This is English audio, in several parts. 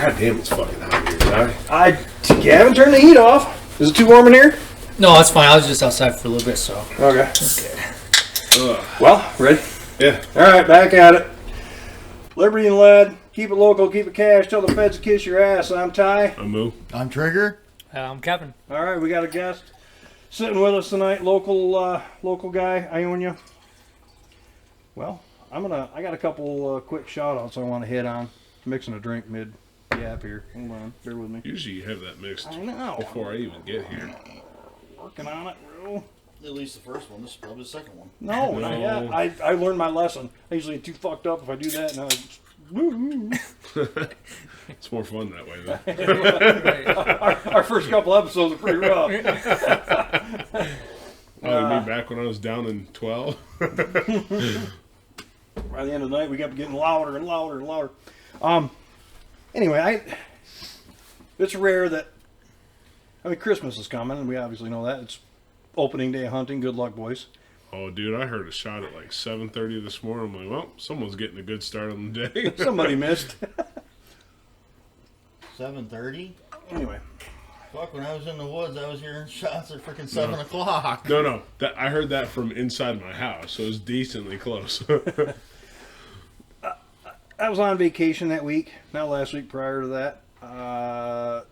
God damn, it's fucking hot here, Ty. Gavin, turn the heat off. Is it too warm in here? No, it's fine. I was just outside for a little bit, so. Okay. Okay. Well, ready? Yeah. All right, back at it. Liberty and lead. Keep it local, keep it cash. Tell the feds to kiss your ass. I'm Ty. I'm Moo. I'm Trigger. I'm Kevin. All right, we got a guest sitting with us tonight. Local guy, Ionia. Well, I got a couple quick shout outs I want to hit on. Mixing a drink mid gap here. Hold on, bear with me. Usually you have that mixed I know. before I even get here. Working on it, bro. At least the first one. This is probably the second one. No, not yet. I learned my lesson. I usually get too fucked up if I do that. And It's more fun that way, though. our first couple episodes are pretty rough. Me back when I was down in 12. By the end of the night, we kept getting louder and louder and louder. Anyway, it's rare that, Christmas is coming, and we obviously know that. It's opening day of hunting. Good luck, boys. Oh, dude, I heard a shot at like 7:30 this morning. I'm like, well, someone's getting a good start on the day. Somebody missed. 7:30? Anyway. Fuck, when I was in the woods, I was hearing shots at freaking 7 o'clock. No. I heard that from inside my house, so it was decently close. I was on vacation that week, not last week, prior to that.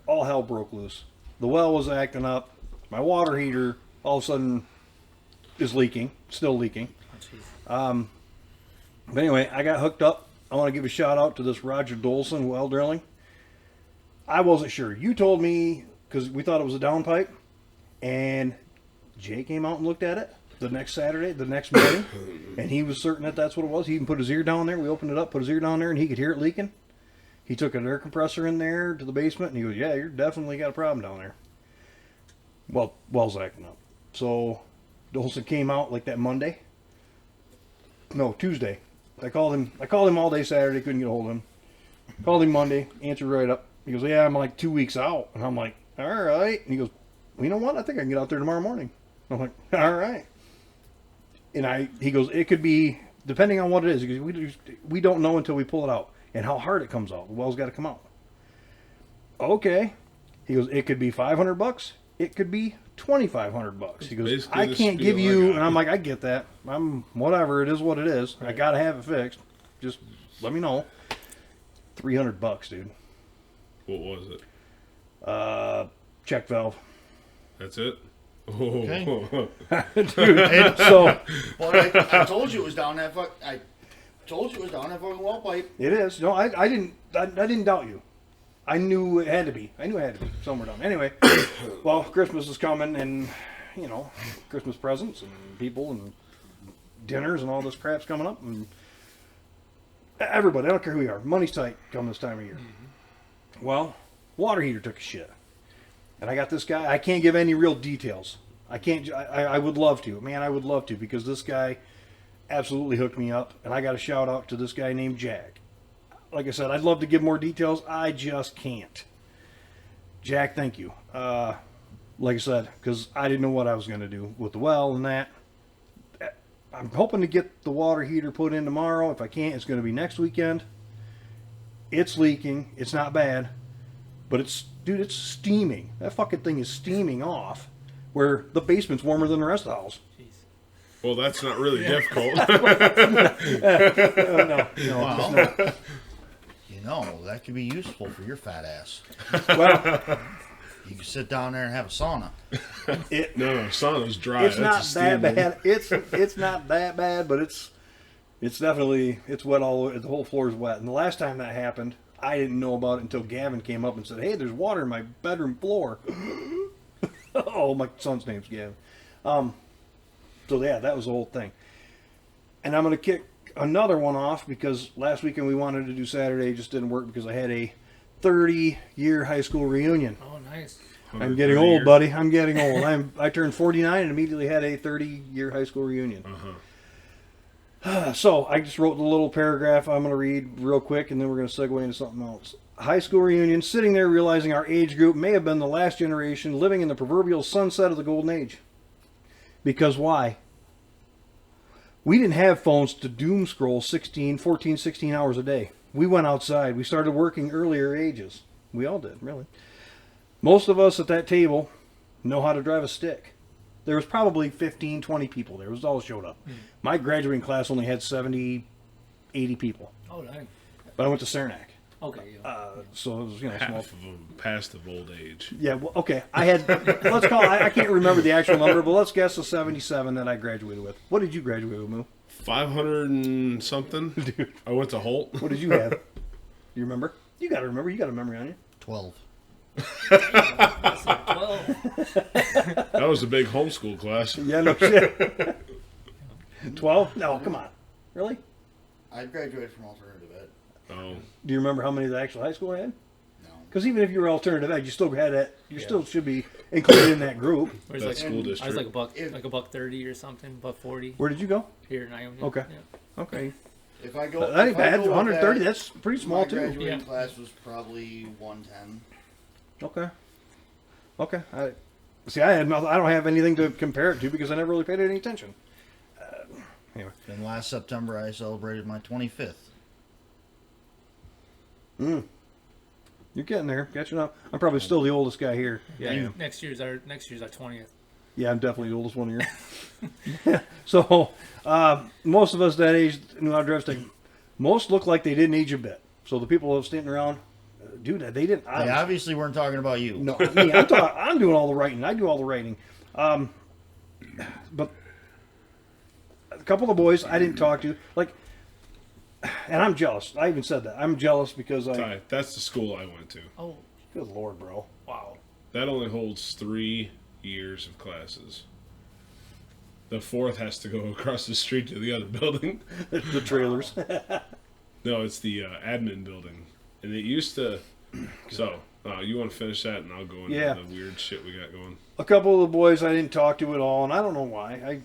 All hell broke loose. The well was acting up. My water heater all of a sudden is leaking, still leaking. But anyway, I got hooked up. I want to give a shout out to this Roger Dolson well drilling. I wasn't sure. You told me, because we thought it was a downpipe, and Jay came out and looked at it the next Saturday, the next morning, and he was certain that that's what it was. He even put his ear down there. We opened it up, put his ear down there, and he could hear it leaking. He took an air compressor in there to the basement, and he goes, yeah, you're definitely got a problem down there. Well, well's acting up. So Dolson came out like that Monday. No, Tuesday. I called him all day Saturday, couldn't get a hold of him. Called him Monday, answered right up. He goes, yeah, I'm like 2 weeks out. And I'm like, all right. And he goes, well, you know what? I think I can get out there tomorrow morning. I'm like, all right. And he goes, it could be, depending on what it is, because we don't know until we pull it out and how hard it comes out. The well's got to come out. Okay. He goes, it could be $500. It could be $2,500. He goes, basically I can't give you, and I'm like, I get that. Whatever, it is what it is. I got to have it fixed. Just let me know. $300, dude. What was it? Check valve. That's it? Oh. Okay. Dude, so But I told you it was down that fucking well pipe. it is. No, I didn't doubt you. I knew it had to be. Somewhere down. Anyway, well, Christmas is coming, and Christmas presents and people and dinners and all this crap's coming up, and everybody, I don't care who you are, money's tight come this time of year. Mm-hmm. Well, water heater took a shit, and I got this guy. I can't give any real details. I would love to, man. I would love to, because this guy absolutely hooked me up, and I got a shout out to this guy named Jack. Like I said, I'd love to give more details. I just can't. Jack, thank you. Like I said, because I didn't know what I was going to do with the well and that. I'm hoping to get the water heater put in tomorrow. If I can't, it's going to be next weekend. It's leaking. It's not bad. But it's steaming. That fucking thing is steaming off, where the basement's warmer than the rest of the house. Well, that's not really difficult. No, Wow. it's not. That could be useful for your fat ass. Well, You can sit down there and have a sauna. No, sauna's dry. it's not that bad. It's not that bad, but it's definitely, it's wet all the way. The whole floor is wet. And the last time that happened, I didn't know about it until Gavin came up and said, hey, there's water in my bedroom floor. Oh, my son's name's Gavin. So yeah, that was the whole thing. And I'm going to kick another one off, because last weekend we wanted to do Saturday, it just didn't work because I had a 30-year high school reunion. Oh, nice. I'm getting old, buddy. I'm getting old. I turned 49 and immediately had a 30-year high school reunion. So I just wrote the little paragraph I'm going to read real quick, and then we're going to segue into something else. High school reunion, sitting there realizing our age group may have been the last generation living in the proverbial sunset of the golden age. Because why? We didn't have phones to doom scroll 14, 16 hours a day. We went outside. We started working earlier ages. We all did, really. Most of us at that table know how to drive a stick. There was probably 15, 20 people there. It was all showed up. My graduating class only had 70, 80 people. Oh, nice. But I went to Saranac. Okay. Yeah. So it was, small. Half of them past of old age. Yeah, well, okay. I had, let's call, I can't remember the actual number, but let's guess a 77 that I graduated with. What did you graduate with, Moo? 500 and something. Dude, I went to Holt. what did you have? You remember? You got to remember. You got a memory on you. 12. That's like 12. That was a big homeschool class. Yeah, no shit. 12? No, come on. Really? I graduated from alternative ed. Oh, Do you remember how many the actual high school had? No. Because even if you were alternative ed, you still had that. You still should be included in that group. Where's that like, school I district. was like a buck 30 or something, buck 40 Where did you go? here in Iowa. Okay. Yeah. Okay. If I go, That ain't if I bad. go with 130. that, That's pretty small my too. graduating Yeah. class was probably 110. Okay. Okay. I had nothing. I don't have anything to compare it to because I never really paid any attention. Anyway. And last September, I celebrated my 25th. You're getting there, catching up. I'm probably still the oldest guy here. Yeah. I am. Next year's our 20th. Yeah, I'm definitely the oldest one here. So, most of us that age knew how to drive stick. Most look like they didn't age a bit. So the people that were standing around, dude, they didn't. They obviously weren't talking about you. No, me. I'm doing all the writing. I do all the writing. But a couple of the boys I didn't talk to, like, and I'm jealous. I even said that. I'm jealous because Ty, that's the school I went to. Oh, good Lord, bro. wow. That only holds 3 years of classes. The 4th has to go across the street to the other building. The trailers. No, it's the admin building. And it used to... So, you want to finish that and I'll go into Yeah. the weird shit we got going. A couple of the boys I didn't talk to at all, and I don't know why.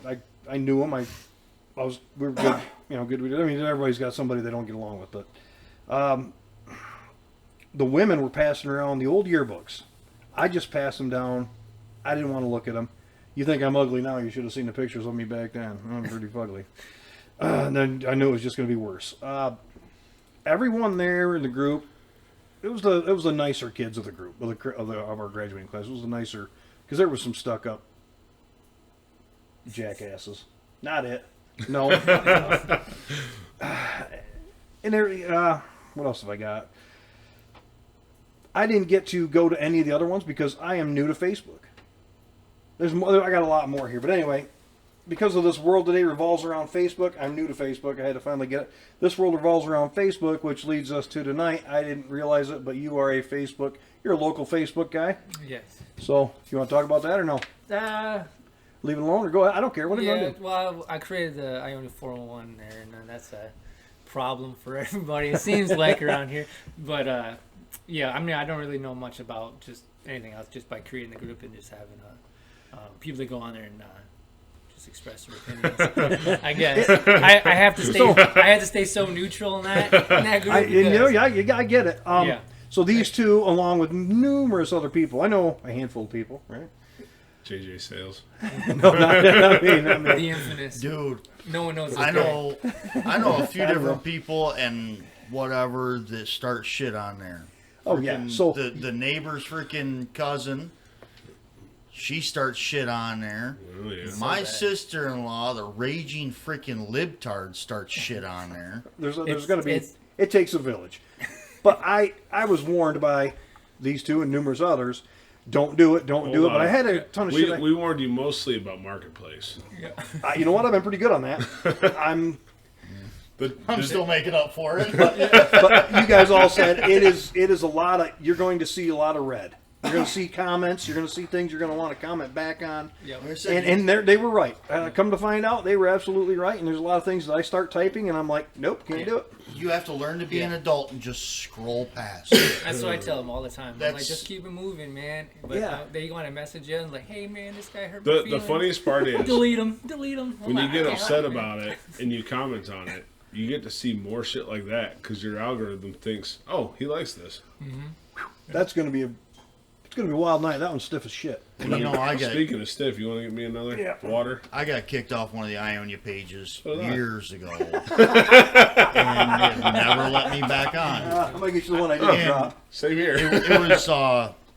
I knew them. We were good. Good. I mean, everybody's got somebody they don't get along with, but the women were passing around the old yearbooks. I just passed them down. I didn't want to look at them. You think I'm ugly now? You should have seen the pictures of me back then. I'm pretty ugly. And then I knew it was just going to be worse. Everyone there in the group, it was the nicer kids of the group of our graduating class. It was the nicer because there was some stuck up jackasses. Not it. No. And there, what else have I got? I didn't get to go to any of the other ones because I am new to Facebook. There's more. I got a lot more here, but anyway, because of this world today revolves around Facebook, I'm new to Facebook. I had to finally get it. This world revolves around Facebook, which leads us to tonight. I didn't realize it, but you are you're a local Facebook guy. Yes. So, you want to talk about that or no? Leave it alone or go ahead. I don't care. What are you going to do? Well, I created the Iona 401 there, and that's a problem for everybody. It seems like around here, but yeah, I mean, I don't really know much about just anything else, just by creating the group and just having people that go on there and just express their opinions. I guess I have to stay. I had to stay so neutral in that group. I get it. Yeah. So these two, along with numerous other people, I know a handful of people, right? JJ Sales. No, not me. The infamous Dude, No one knows. I know a few different people and whatever that start shit on there. Oh yeah. Freaking So the neighbor's freaking cousin, she starts shit on there. Oh, yeah. My sister-in-law, the raging freaking libtard, starts shit on there. there's going to be. It takes a village. But I was warned by these two and numerous others. Don't do it. Don't do it. But I had a ton of shit. We warned you mostly about Marketplace. You know what? I've been pretty good on that. I'm still making up for it. But you guys all said it is a lot of. You're going to see a lot of red. You're going to see comments. You're going to see things you're going to want to comment back on. Yep. And they were right. Come to find out, they were absolutely right. And there's a lot of things that I start typing, and I'm like, nope, can't do it. You have to learn to be an adult and just scroll past. That's what I tell them all the time. I'm like, That's- just keep it moving, man. But Yeah. they want to message you and like, hey, man, this guy hurt my The feelings. funniest part is Delete him. when you get upset about it and you comment on it, you get to see more shit like that because your algorithm thinks, oh, he likes this. That's going to be gonna be a wild night. That one's stiff as shit. And I got Speaking of stiff, you want to get me another water? I got kicked off one of the Ionia pages So did I. years ago, and it never let me back on. I'm gonna get you the one I didn't And drop. Same here. it was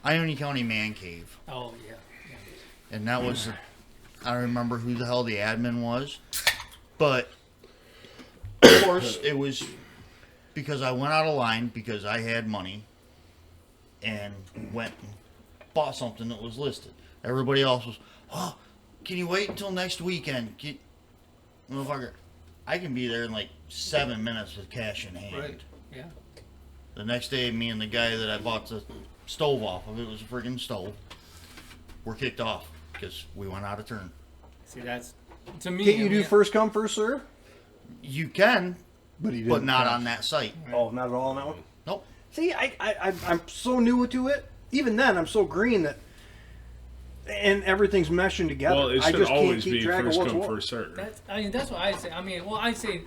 Ionia County Man Cave, Oh yeah. and that was I don't remember who the hell the admin was, but of course it was because I went out of line because I had money and went and bought something that was listed. Everybody else was, oh, can you wait until next weekend? Motherfucker, I can be there in like 7 minutes with cash in hand. Right. Yeah. The next day, me and the guy that I bought the stove off of, it was a friggin' stove, were kicked off because we went out of turn. See, that's to me. Can't you do first come, first serve? You can, But he didn't. but not on that site. Oh, not at all on that one? Nope. See, I'm so new to it. Even then, I'm so green that, and everything's meshing together. Well, it I should just can't always keep be track of first what's come, what. first serve. That's what I say. I mean, well, I say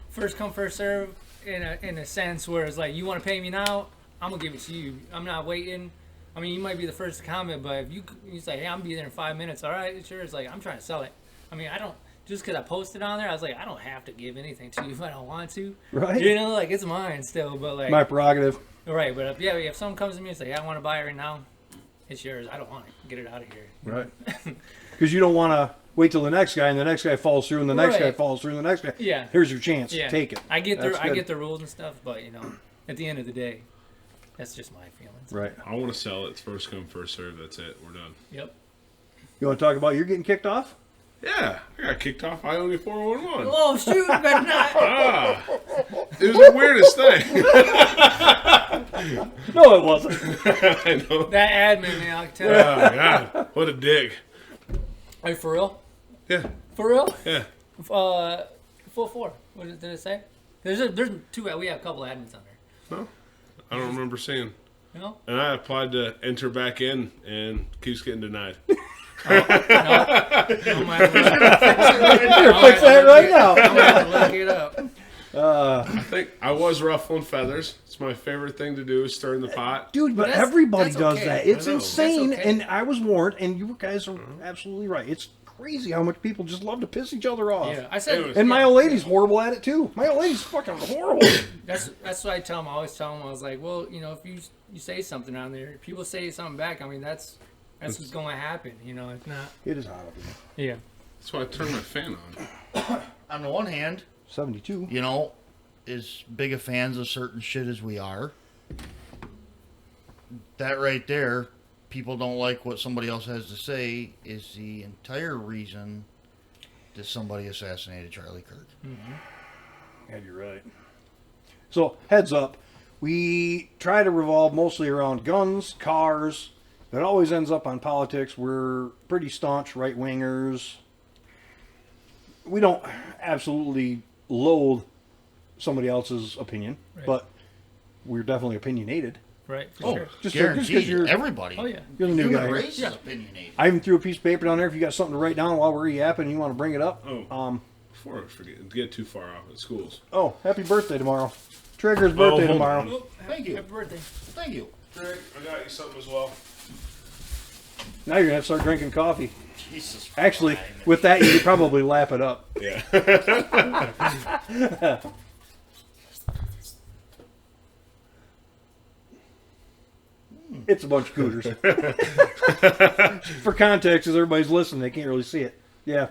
first come, first serve in a sense where it's like you want to pay me now, I'm gonna give it to you. I'm not waiting. I mean, you might be the first to comment, but if you say, hey, I'm gonna be there in 5 minutes. All right, sure. It's like I'm trying to sell it. I mean, I don't. Just because I posted on there, I was like, I don't have to give anything to you if I don't want to. Right. You know, like, it's mine still, but like... My prerogative. Right, but if someone comes to me and say, I want to buy it right now, it's yours. I don't want it. Get it out of here. Right. Because you don't want to wait till the next guy, and the next guy falls through, and the next guy Right. falls through, and the next guy. Yeah. Here's your chance. Yeah. Take it. I get That's good. the rules and stuff, but, at the end of the day, that's just my feelings. Right. I want to sell it. It's first come, first serve. That's it. We're done. Yep. You want to talk about you're getting kicked off? Yeah, I got kicked off. I only 411. Oh, shoot, better not. It was the weirdest thing. No, it wasn't. I know. That admin, man, I can tell. Oh God, what a dig. Are you for real? Yeah, For real? yeah. Full 4. What did it say? There's two. We have a couple admins on there. No, I don't remember seeing. No? And I applied to enter back in, and keeps getting denied. No. No matter Here, fix that right now. I'm gonna look it up. I think I was ruffling feathers. It's my favorite thing to do is stir in the pot. Dude, but That's- everybody that's does okay. that. It's I know. insane, That's okay. and I was warned, and you guys are absolutely right. It's crazy how much people just love to piss each other off. Yeah, I said. Anyways. And my old lady's horrible at it, too. My old lady's fucking horrible. That's what I tell them. I always tell them. I was like, well, if you say something on there, if people say something back. I mean, that's what's going to happen. It's not. It is hot up here. Yeah. That's why I turned my fan on. On the one hand, 72. as big a fans of certain shit as we are, that right there, people don't like what somebody else has to say, is the entire reason that somebody assassinated Charlie Kirk. Yeah, you're right. So, heads up. We try to revolve mostly around guns, cars. It always ends up on politics. We're pretty staunch right-wingers. We don't absolutely loathe somebody else's opinion, Right. but we're definitely opinionated. Right. For Oh, sure. Just guaranteed. because you're- Everybody. Oh yeah. You're the new Human guy. race Yeah. is opinionated. I even threw a piece of paper down there if you got something to write down while we're yapping and you want to bring it up. Oh. Before I forget, get too far off at schools. Happy birthday tomorrow. Trigger's birthday hold tomorrow. on. Oh, Thank you. Happy birthday. Thank you. Greg, I got you something as well. Now you're going to have to start drinking coffee. Jesus. Actually, Christ. with that, you could probably lap it up. Yeah. It's a bunch of cooters. For context, as everybody's listening, they can't really see it. Yeah.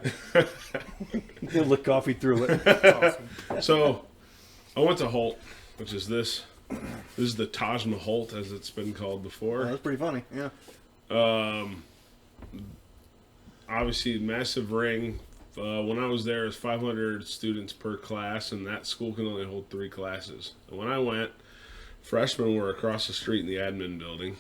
They'll lick coffee through it. That's awesome. So, I went to Holt, which is this. This is the Taj Mahal, as it's been called Oh, before. that's pretty funny. Yeah. Obviously, massive ring. When I was there, it was 500 students per class, and that school can only hold 3 classes. And when I went, freshmen were across the street in the admin building,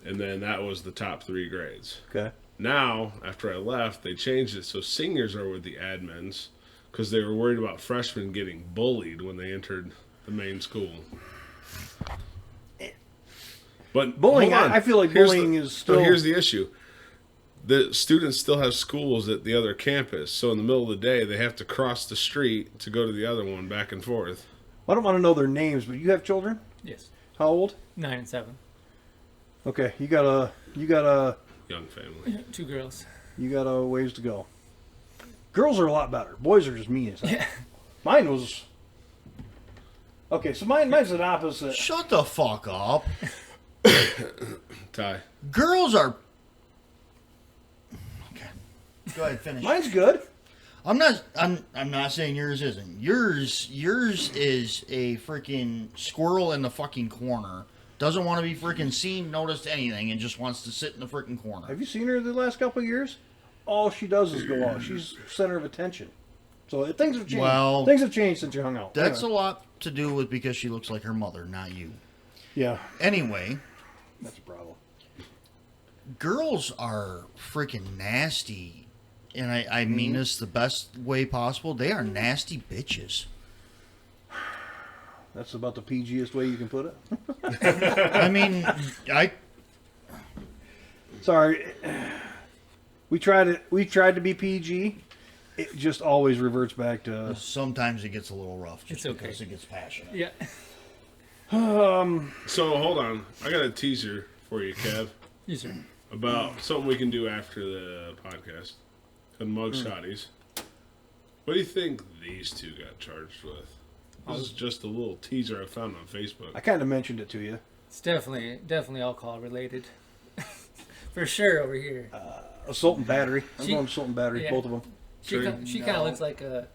and then that was the top 3 grades. Okay. Now, after I left, they changed it so seniors are with the admins because they were worried about freshmen getting bullied when they entered the main school. But Bullying, hold on. I feel like Here's bullying the- is so still... here's the issue. The students still have schools at the other campus, so in the middle of the day, they have to cross the street to go to the other one back and forth. I don't want to know their names, but you have children? Yes. How old? 9 and 7. Okay, you got a Young family. 2 girls. you got a ways to go. Girls are a lot better. Boys are just mean as hell. Yeah. Mine was okay. So mine's an opposite. Shut the fuck up. Ty. Girls are. Okay. Go ahead, finish. Mine's good. I'm not saying yours isn't. Yours is a freaking squirrel in the fucking corner. Doesn't want to be freaking seen, noticed, anything, and just wants to sit in the freaking corner. Have you seen her the last couple of years? All she does is go out. She's center of attention. So things have changed. Well, things have changed since you hung out. That's Anyway. a lot to do with because she looks like her mother, not you. Yeah, Anyway, that's a problem. girls are freaking nasty. And I mean this the best way possible. They are nasty bitches. That's about the PGest way you can put it. I mean, Sorry, we tried to be PG. It just always reverts back to. sometimes it gets a little rough just It's okay. because it gets passionate. Yeah. So hold on. I got a teaser for you, Kev, Yes, sir. about something we can do after the podcast. And mug shotties. What do you think these two got charged with? This is just a little teaser I found on Facebook. I kind of mentioned it to you. It's definitely alcohol related. For sure over here. Assault and battery. I'm She- going assault and battery. yeah. Both of them. She Sure. kind of looks like a.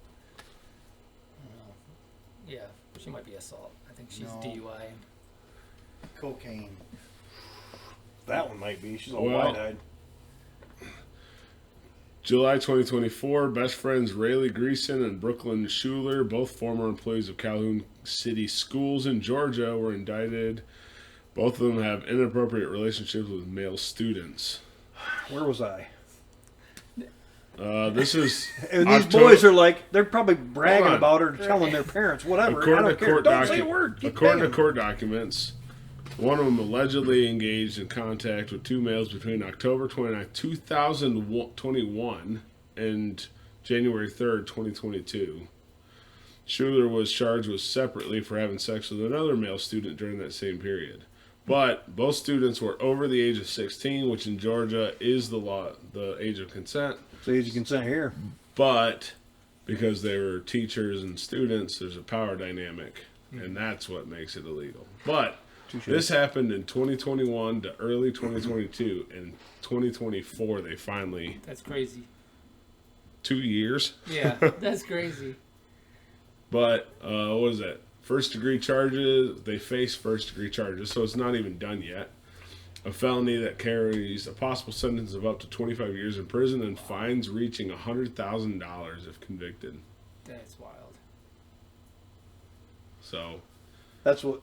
Yeah, she might be assault. I think she's No. DUI. Cocaine. That one might be. She's all Well- wide-eyed. July 2024, best friends Rayleigh Greason and Brooklyn Schuler, both former employees of Calhoun City Schools in Georgia, were indicted. Both of them have inappropriate relationships with male students. Where was I? This is And these October- boys are like, they're probably bragging Hold on. about her, telling their parents, whatever. I According don't to care. court Don't say a word. Keep according to banging. court documents, one of them allegedly engaged in contact with 2 males between October 29, 2021 and January 3rd, 2022. Schuler was charged with separately for having sex with another male student during that same period. But both students were over the age of 16, which in Georgia is the law, the age of consent. So as you can say here. But because they were teachers and students, there's a power dynamic, and that's what makes it illegal. But Touche. this happened in 2021 to early 2022, and 2024 they finally That's crazy. 2 years. Yeah, that's crazy. But what is that? First degree charges. They face first degree charges, so it's not even done yet. A felony that carries a possible sentence of up to 25 years in prison and fines reaching $100,000 if convicted. That's wild. So That's what.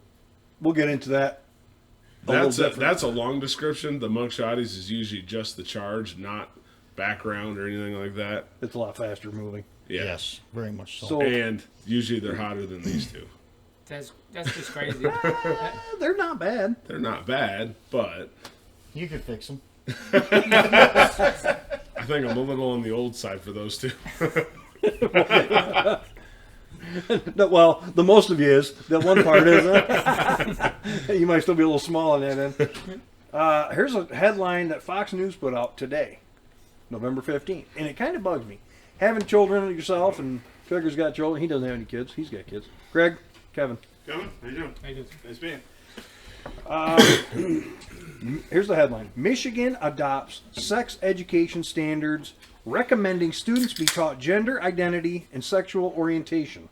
We'll get into that. little different. That's a long description. The mugshotties is usually just the charge, not background or anything like that. It's a lot faster moving. Yeah. Yes, very much so. So- And usually they're hotter than these two. That's just crazy. They're not bad. They're not bad, but You could fix them. I think I'm a little on the old side for those two. No, well, the most of you is. That one part isn't. You might still be a little small on that end. Here's a headline that Fox News put out today, November 15th. And it kind of bugs me. Having children yourself, and Trigger's got children. He doesn't have any kids. He's got kids. Greg, Kevin. Kevin, how you doing? I do. Nice being. Here's the headline. Michigan adopts sex education standards recommending students be taught gender identity and sexual orientation.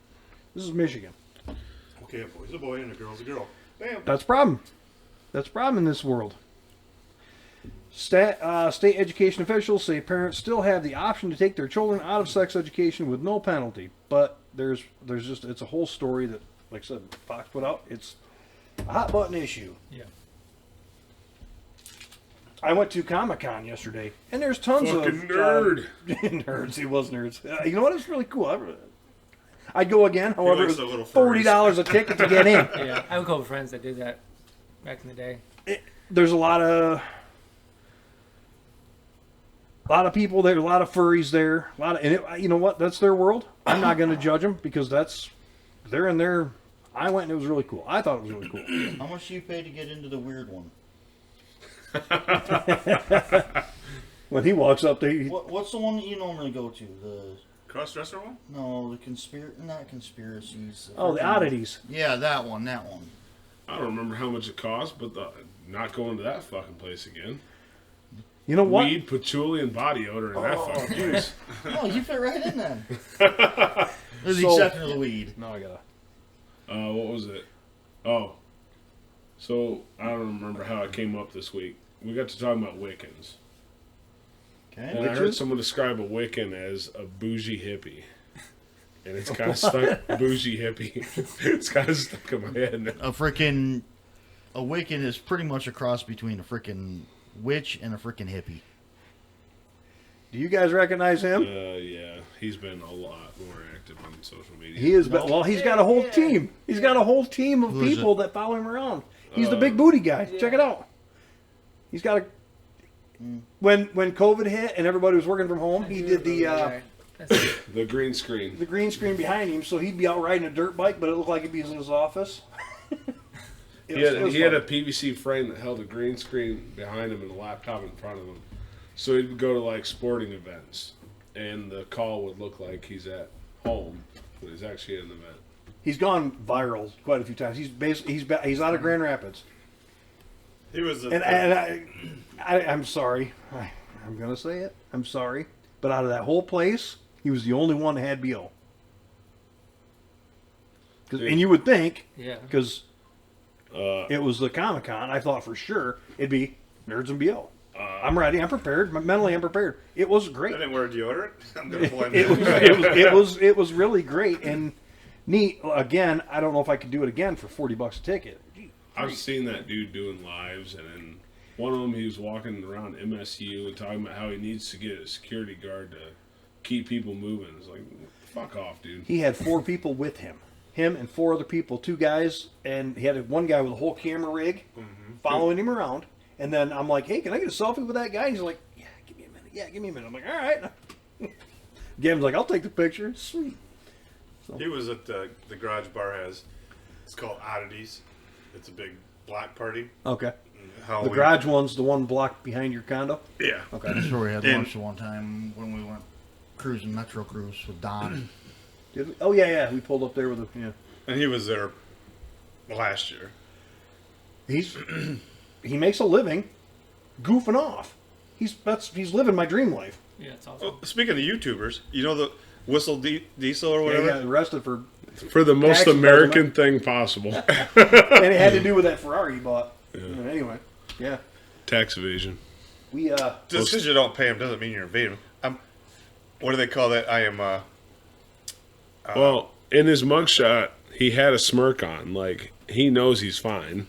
This is Michigan. Okay, a boy's a boy and a girl's a girl. Bam. That's a problem. That's a problem in this world. State education officials say parents still have the option to take their children out of sex education with no penalty. But there's just, it's a whole story that, like I said, Fox put out. It's a hot button issue. Yeah. I went to Comic-Con yesterday, and there's tons Fucking of nerd. nerds. He was nerds. You know what? It's really cool. I'd go again. However, it likes was the little furries. $40 a ticket to get in. Yeah. I have a couple friends that did that back in the day. There's a lot of people there, a lot of furries there, you know what? That's their world. I'm not going to judge them because they're in their. I went and it was really cool. I thought it was really cool. How much do you pay to get into the weird one? When he walks up there, What's the one that you normally go to? The Cross-dresser one? No, not conspiracies. oh, the oddities. Yeah, that one. I don't remember how much it cost, but not going to that fucking place again. You know what? Weed, patchouli, and body odor in that fucking place. No, you fit right in then. With the exception of the weed. No, I gotta. What was it? Oh. So, I don't remember how it came up this week. We got to talking about Wiccans. Okay. And I heard someone describe a Wiccan as a bougie hippie. And it's kind of stuck, bougie hippie. It's kind of stuck in my head now. A Wiccan is pretty much a cross between a freaking witch and a freaking hippie. Do you guys recognize him? Yeah. He's been a lot more active on social media. He is. Well, he's got a whole team. He's got a whole team of Who is people that follow him around. He's the big booty guy. Yeah. Check it out. He's got a. When COVID hit and everybody was working from home, he did The green screen. the green screen behind him, so he'd be out riding a dirt bike, but it looked like he'd be in his office. He had a PVC frame that held a green screen behind him and a laptop in front of him. So he'd go to like sporting events, and the call would look like he's at home, but he's actually at an event. He's gone viral quite a few times. He's out of Grand Rapids, He was I'm sorry. I'm gonna say it. I'm sorry, but out of that whole place, he was the only one that had BO. And you would think, Yeah. because it was the Comic-Con, I thought for sure it'd be Nerds and BO. I'm ready. I'm prepared. Mentally, I'm prepared. It was great. I didn't wear deodorant. I'm gonna blame It was really great and neat. Again, I don't know if I could do it again for $40 a ticket. I've seen that dude doing lives, and then one of them he was walking around MSU and talking about how he needs to get a security guard to keep people moving. It's like, fuck off, dude. He had 4 people with him. Him and 4 other people, 2 guys, and he had one guy with a whole camera rig following him around. And then I'm like, hey, can I get a selfie with that guy? And he's like, yeah, give me a minute. Yeah, give me a minute. I'm like, all right. Gavin's like, I'll take the picture. Sweet. He was at the garage bar it's called Oddities. It's a big black party. Okay. Halloween. The garage one's the one block behind your condo? Yeah. Okay. That's where we had And- lunch the one time when we went cruising Metro Cruise with Don. Did we? Oh, yeah. We pulled up there with a, yeah. And he was there last year. He makes a living goofing off. He's living my dream life. Yeah, it's awesome. Oh, speaking of YouTubers, you know the Whistle Diesel or Yeah, whatever? he got arrested for, For the most Taxi American thing possible. and it had to do with that Ferrari he bought. Anyway, yeah, Tax evasion. we Just because you don't pay him doesn't mean you're invading him. What do they call that? I am. Well, in his mugshot, he had a smirk on. Like, he knows he's fine.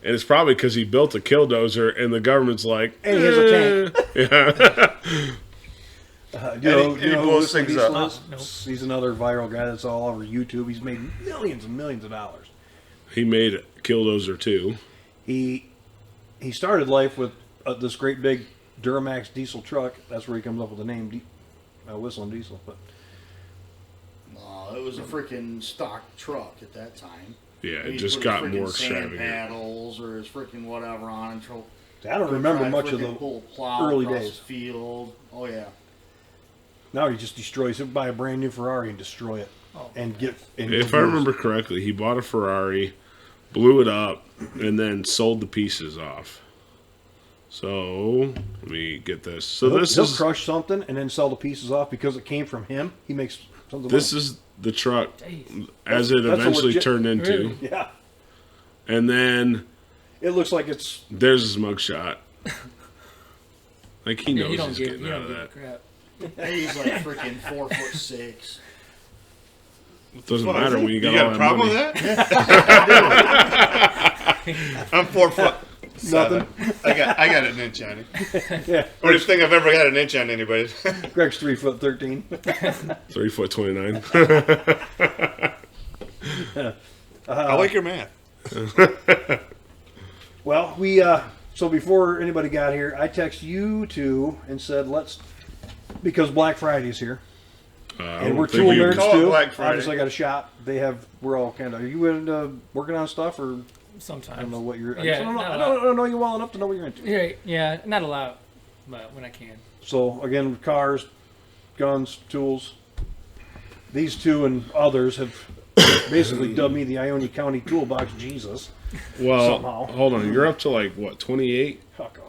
And it's probably because he built a killdozer, and the government's like, and he has a tank. Yeah. Do you know he who blows Whistling things Diesel up. is? Nope. He's another viral guy that's all over YouTube. He's made millions and millions of dollars. He made a killdozer too. He started life with this great big Duramax diesel truck. That's where he comes up with the name Whistling Diesel. But It was a freaking stock truck at that time. Yeah, it He'd just put got his more freaking sand extravagant. paddles or his freaking whatever on and I don't remember much of the pull plow early across days. the field. Oh yeah. Now he just destroys. He'll buy a brand new Ferrari and destroy it, and get. And If I remember correctly, he bought a Ferrari, blew it up, and then sold the pieces off. So, let me get this. So he'll crush something and then sell the pieces off because it came from him. He makes something. This is the truck Jeez. as it That's a eventually legit- turned into. Really? yeah. And then It looks like it's. there's his mugshot. Like, he Yeah, knows you don't he's give, getting you out don't of give a that. crap. He's like freaking 4'6". It doesn't What, matter when you got you all got a that problem money. with that? I'm 4 foot. Nothing. I got an inch on it. Yeah. Worst thing I've ever got an inch on anybody. Greg's 3'13". 3'29". I like your math. Well, we so before anybody got here, I texted you two and said because Black Friday's here. And we're tool nerds Call it too. Black Friday. Obviously, I got a shop. We're all kind of. Are you into working on stuff or? Sometimes. I don't know what you're. Yeah, I don't not a I don't know you well enough to know what you're into. Yeah, not a lot, but when I can. So again, cars, guns, tools. These two and others have basically dubbed me the Ionia County Toolbox Jesus. Well, Somehow. hold on. You're up to like what, 28? Fuck off.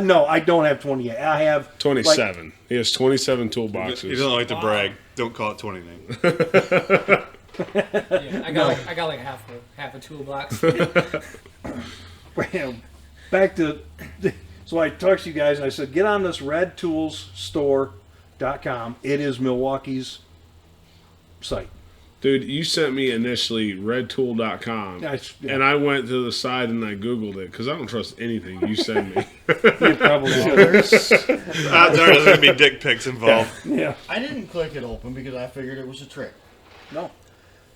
No, I don't have 28. I have 27. He has 27 He toolboxes. doesn't like to Wow. brag. Don't call it 29. Yeah, I got like half a toolbox. Back to. So I talked to you guys and I said, get on this redtoolsstore.com. It is Milwaukee's site. Dude, you sent me initially redtool.com. Yeah, And I went to the side and I Googled it because I don't trust anything you send me. You probably should. Odds are there's going to be dick pics involved. Yeah. I didn't click it open because I figured it was a trick. No.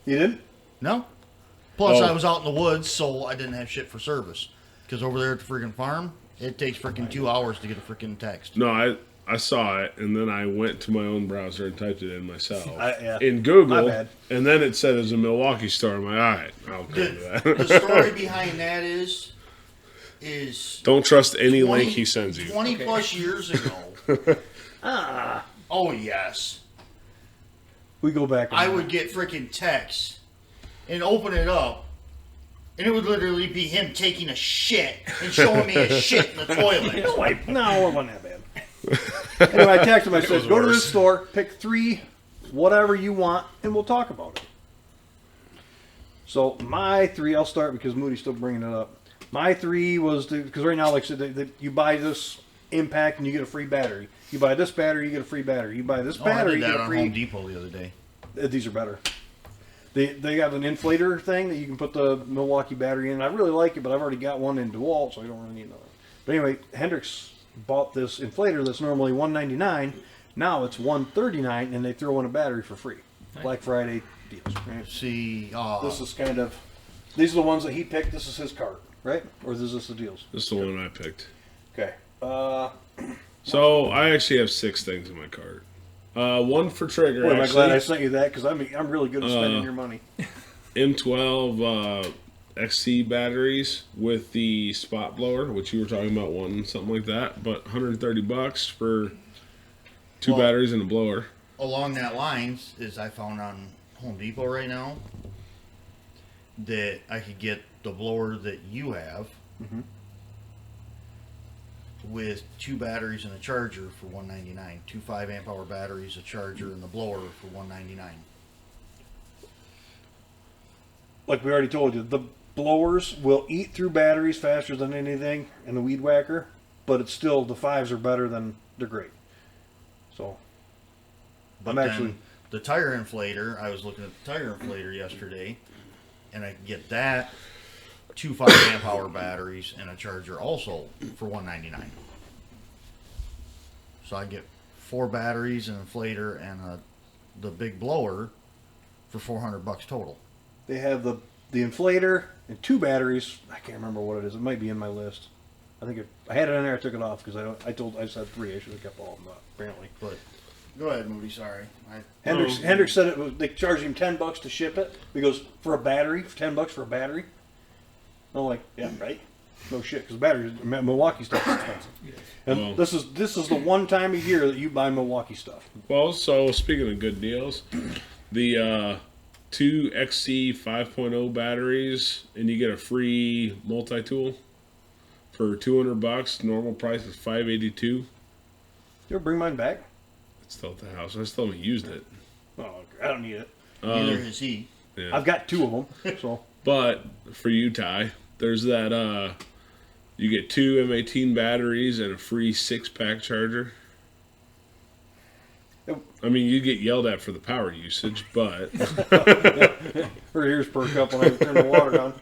You didn't? No. Plus, Oh. I was out in the woods, so I didn't have shit for service. Because over there at the freaking farm, it takes freaking 2 hours to get a freaking text. No, I saw it and then I went to my own browser and typed it in myself. Yeah. In Google. My bad. And then it said it was a Milwaukee store. I'm like, all right, I'll go to that. The story behind that is Don't trust any 20 link he sends you. 20 plus years ago. Oh, yes. We go back. I would get freaking texts and open it up, and it would literally be him taking a shit and showing me his shit in the toilet. No, it wasn't that bad. Anyway, I texted him. I said, go to this store, pick 3, whatever you want, and we'll talk about it. So my 3, I'll start because Moody's still bringing it up. My 3 was because right now, like I said, you buy this impact and you get a free battery. You buy this battery, you get a free battery. You buy this I battery, did you that get a on free. Home Depot the other day. These are better. They got an inflator thing that you can put the Milwaukee battery in. I really like it, but I've already got one in DeWalt, so I don't really need another. But anyway, Hendrix bought this inflator that's normally $199. Now it's $139, and they throw in a battery for free. Black Friday deals. Right? See, This is kind of. These are the ones that he picked. This is his cart, right? Or is this the deals? This is the one I picked. Okay. So I actually have 6 things in my cart. One for trigger. Boy, am I actually. glad I sent you that because I'm really good at spending your money. M12 XC batteries with the spot blower, which you were talking about wanting something like that, but $130 for 2 batteries and a blower. along that lines is I found on Home Depot right now that I could get the blower that you have with 2 batteries and a charger for $199. 2 5-amp hour batteries, a charger, and the blower for $199. Like we already told you, the blowers will eat through batteries faster than anything in the weed whacker, but it's still, the 5s are better than, they're great. So, But I'm then actually, the tire inflator, I was looking at the tire inflator yesterday, and I could get that 2 5-amp hour batteries and a charger also for $199. So I get 4 batteries, an inflator, and the big blower for $400 total. they have the inflator and 2 batteries. I can't remember what it is. It might be in my list. I think I had it in there. I took it off because I said 3. I should have kept all of them, apparently. But go ahead, Moody. Sorry. Hendrix said it was, they charged him $10 to ship it. He goes, for a battery, $10 for a battery. I'm like, yeah, right. No shit, because batteries, Milwaukee stuff is expensive. And Well- this is the one time a year that you buy Milwaukee stuff. Well, so speaking of good deals, the 2 XC 5.0 batteries, and you get a free multi-tool for $200. Normal price is $582. You ever bring mine back? It's still at the house. I still haven't used it. Oh, I don't need it. Neither has he. Yeah. I've got 2 of them, so. But for you, Ty, there's that you get 2 M18 batteries and a free 6-pack charger. I mean, you get yelled at for the power usage, but Her ears perk up when I turn the water down.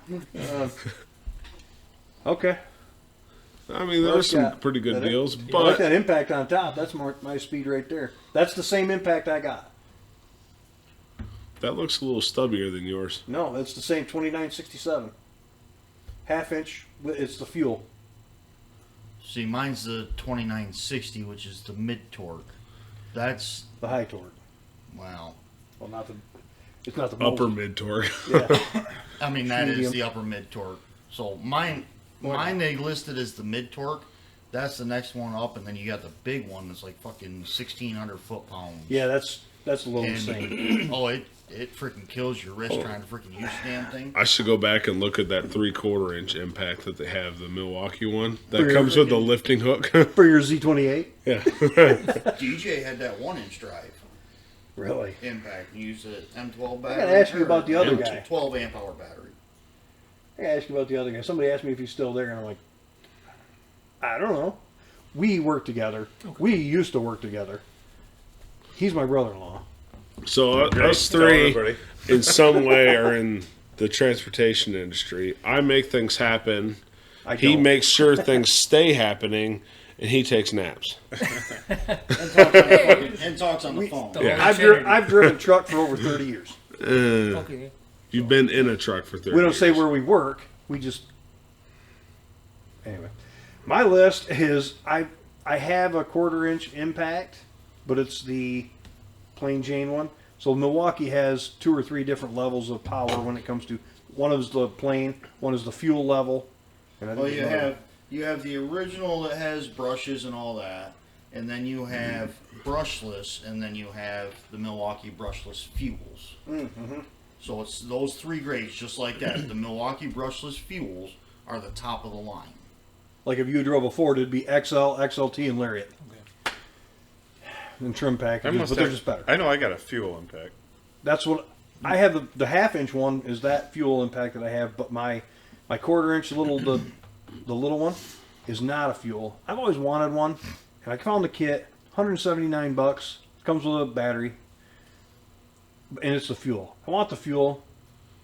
Okay. I mean, there's some pretty good deals. I like But that impact on top. That's more my speed right there. That's the same impact I got. that looks a little stubbier than yours. No, it's the same 2967. 1/2 inch. It's the fuel. See, mine's the 2960, which is the mid torque. That's, The high torque. wow. Well, not the. It's not the Upper most. mid torque. Yeah. I mean, that is Medium. the upper mid torque. So mine they listed as the mid torque. That's the next one up, and then you got the big one that's like fucking 1,600 foot-pounds. Yeah, that's a little insane. Oh, it freaking kills your wrist trying to freaking use the damn thing. I should go back and look at that 3/4 inch impact that they have, the Milwaukee one that For your- comes with the lifting hook. For your Z28? Yeah. DJ had that 1-inch drive Really? impact. You used an M12 battery. I gotta ask you about the other or guy. 12 amp hour battery. I gotta ask you about the other guy. Somebody asked me if he's still there, and I'm like, I don't know. We work together. Okay. We used to work together. He's my brother-in-law. So us Tell three, everybody. in some way, are in the transportation industry. I make things happen. He don't. makes sure things stay happening, and he takes naps. And talks on the phone. Yeah. I've driven a truck for over 30 years. Okay. You've been in a truck for 30 We don't years. say where we work. We just... Anyway. My list is... I have a 1/4 inch impact, but it's the plain Jane one. So Milwaukee has 2 or 3 different levels of power when it comes to... One is the plain, one is the fuel level. And I think Well, there's you have the original that has brushes and all that, and then you have brushless, and then you have the Milwaukee brushless fuels. Mm-hmm. So it's those 3 grades, just like that. The Milwaukee brushless fuels are the top of the line. Like if you drove a Ford, it'd be XL, XLT, and Lariat. Okay. And trim packages, but they're just better. I know I got a fuel impact. That's what I have. The 1/2 inch one is that fuel impact that I have, but my 1/4 inch the little one is not a fuel. I've always wanted one, and I found the kit, $179. Comes with a battery, and it's the fuel. I want the fuel,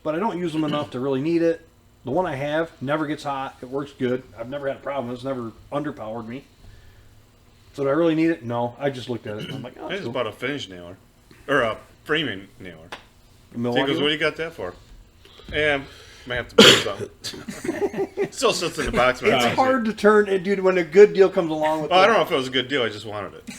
but I don't use them enough to really need it. The one I have never gets hot. It works good. I've never had a problem. It's never underpowered me. So do I really need it? No. I just looked at it and I'm like, oh, I that's just cool. bought a finish nailer. Or a framing nailer. He Milwaukee goes, what one? do you got that for? Yeah, might have to buy something. It still sits in the box. It's hard to turn, dude, when a good deal comes along with Well, I don't know if it was a good deal. I just wanted it.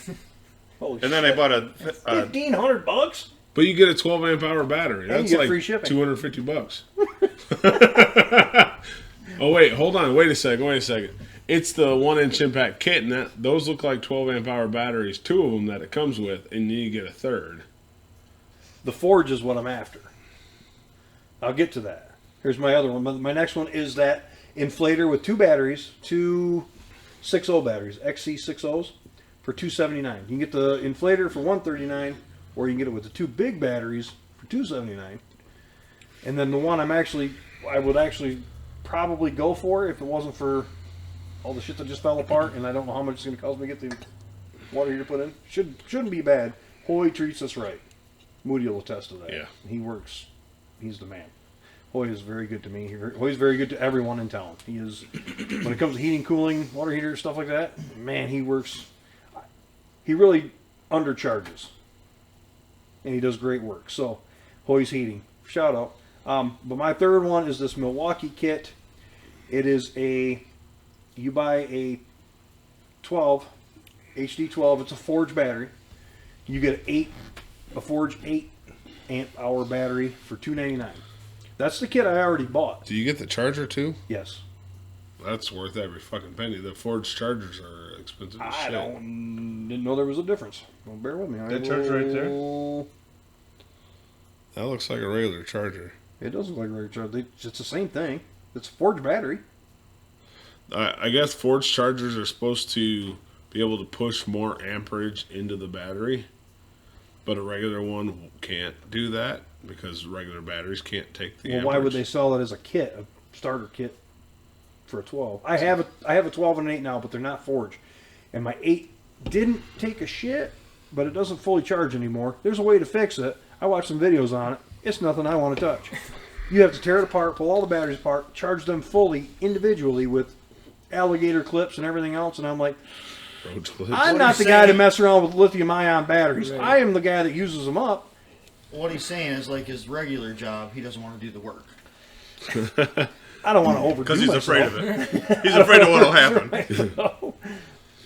Holy And then I bought a $1,500? But you get a 12 amp hour battery. And you That's get like free shipping. $250. Oh wait, hold on. Wait a second. It's the 1-inch impact kit, and those look like 12 amp hour batteries. 2 of them that it comes with, and then you get a third. The Forge is what I'm after. I'll get to that. Here's my other one. My next one is that inflator with 2 batteries, 2 6.0 batteries, XC6.0s for $279. You can get the inflator for $139, or you can get it with the 2 big batteries for $279. And then the one I would actually probably go for if it wasn't for all the shit that just fell apart, and I don't know how much it's going to cost me to get the water heater put in. Shouldn't be bad. Hoy treats us right. Moody will attest to that. Yeah. He works. He's the man. Hoy is very good to me. Hoy's very good to everyone in town. He is, when it comes to heating, cooling, water heater, stuff like that, man, he works. He really undercharges. And he does great work. So, Hoy's Heating. Shout out. But my third one is this Milwaukee kit. It is you buy a 12, HD12. It's a Forge battery. You get a Forge 8 amp hour battery for $299. That's the kit I already bought. Do you get the charger too? Yes. That's worth every fucking penny. The Ford's chargers are expensive as I shit. didn't know there was a difference. Well, bear with me. That charger right there? That looks like a regular charger. It does look like a regular charger. It's the same thing. It's a Forge battery. I guess Ford's chargers are supposed to be able to push more amperage into the battery, but a regular one can't do that because regular batteries can't take the Well, amperage. why would they sell it as a kit, a starter kit for a 12? I have a 12 and an 8 now, but they're not Forge. And my 8 didn't take a shit, but it doesn't fully charge anymore. There's a way to fix it. I watched some videos on it. It's nothing I want to touch. You have to tear it apart, pull all the batteries apart, charge them fully, individually with alligator clips and everything else. And I'm like, Roach clips? I'm What not he's the guy to saying- mess around with lithium-ion batteries. Right. I am the guy that uses them up. What he's saying is like his regular job, he doesn't want to do the work. I don't want to overdo Because he's myself. afraid of it. He's afraid of what will happen.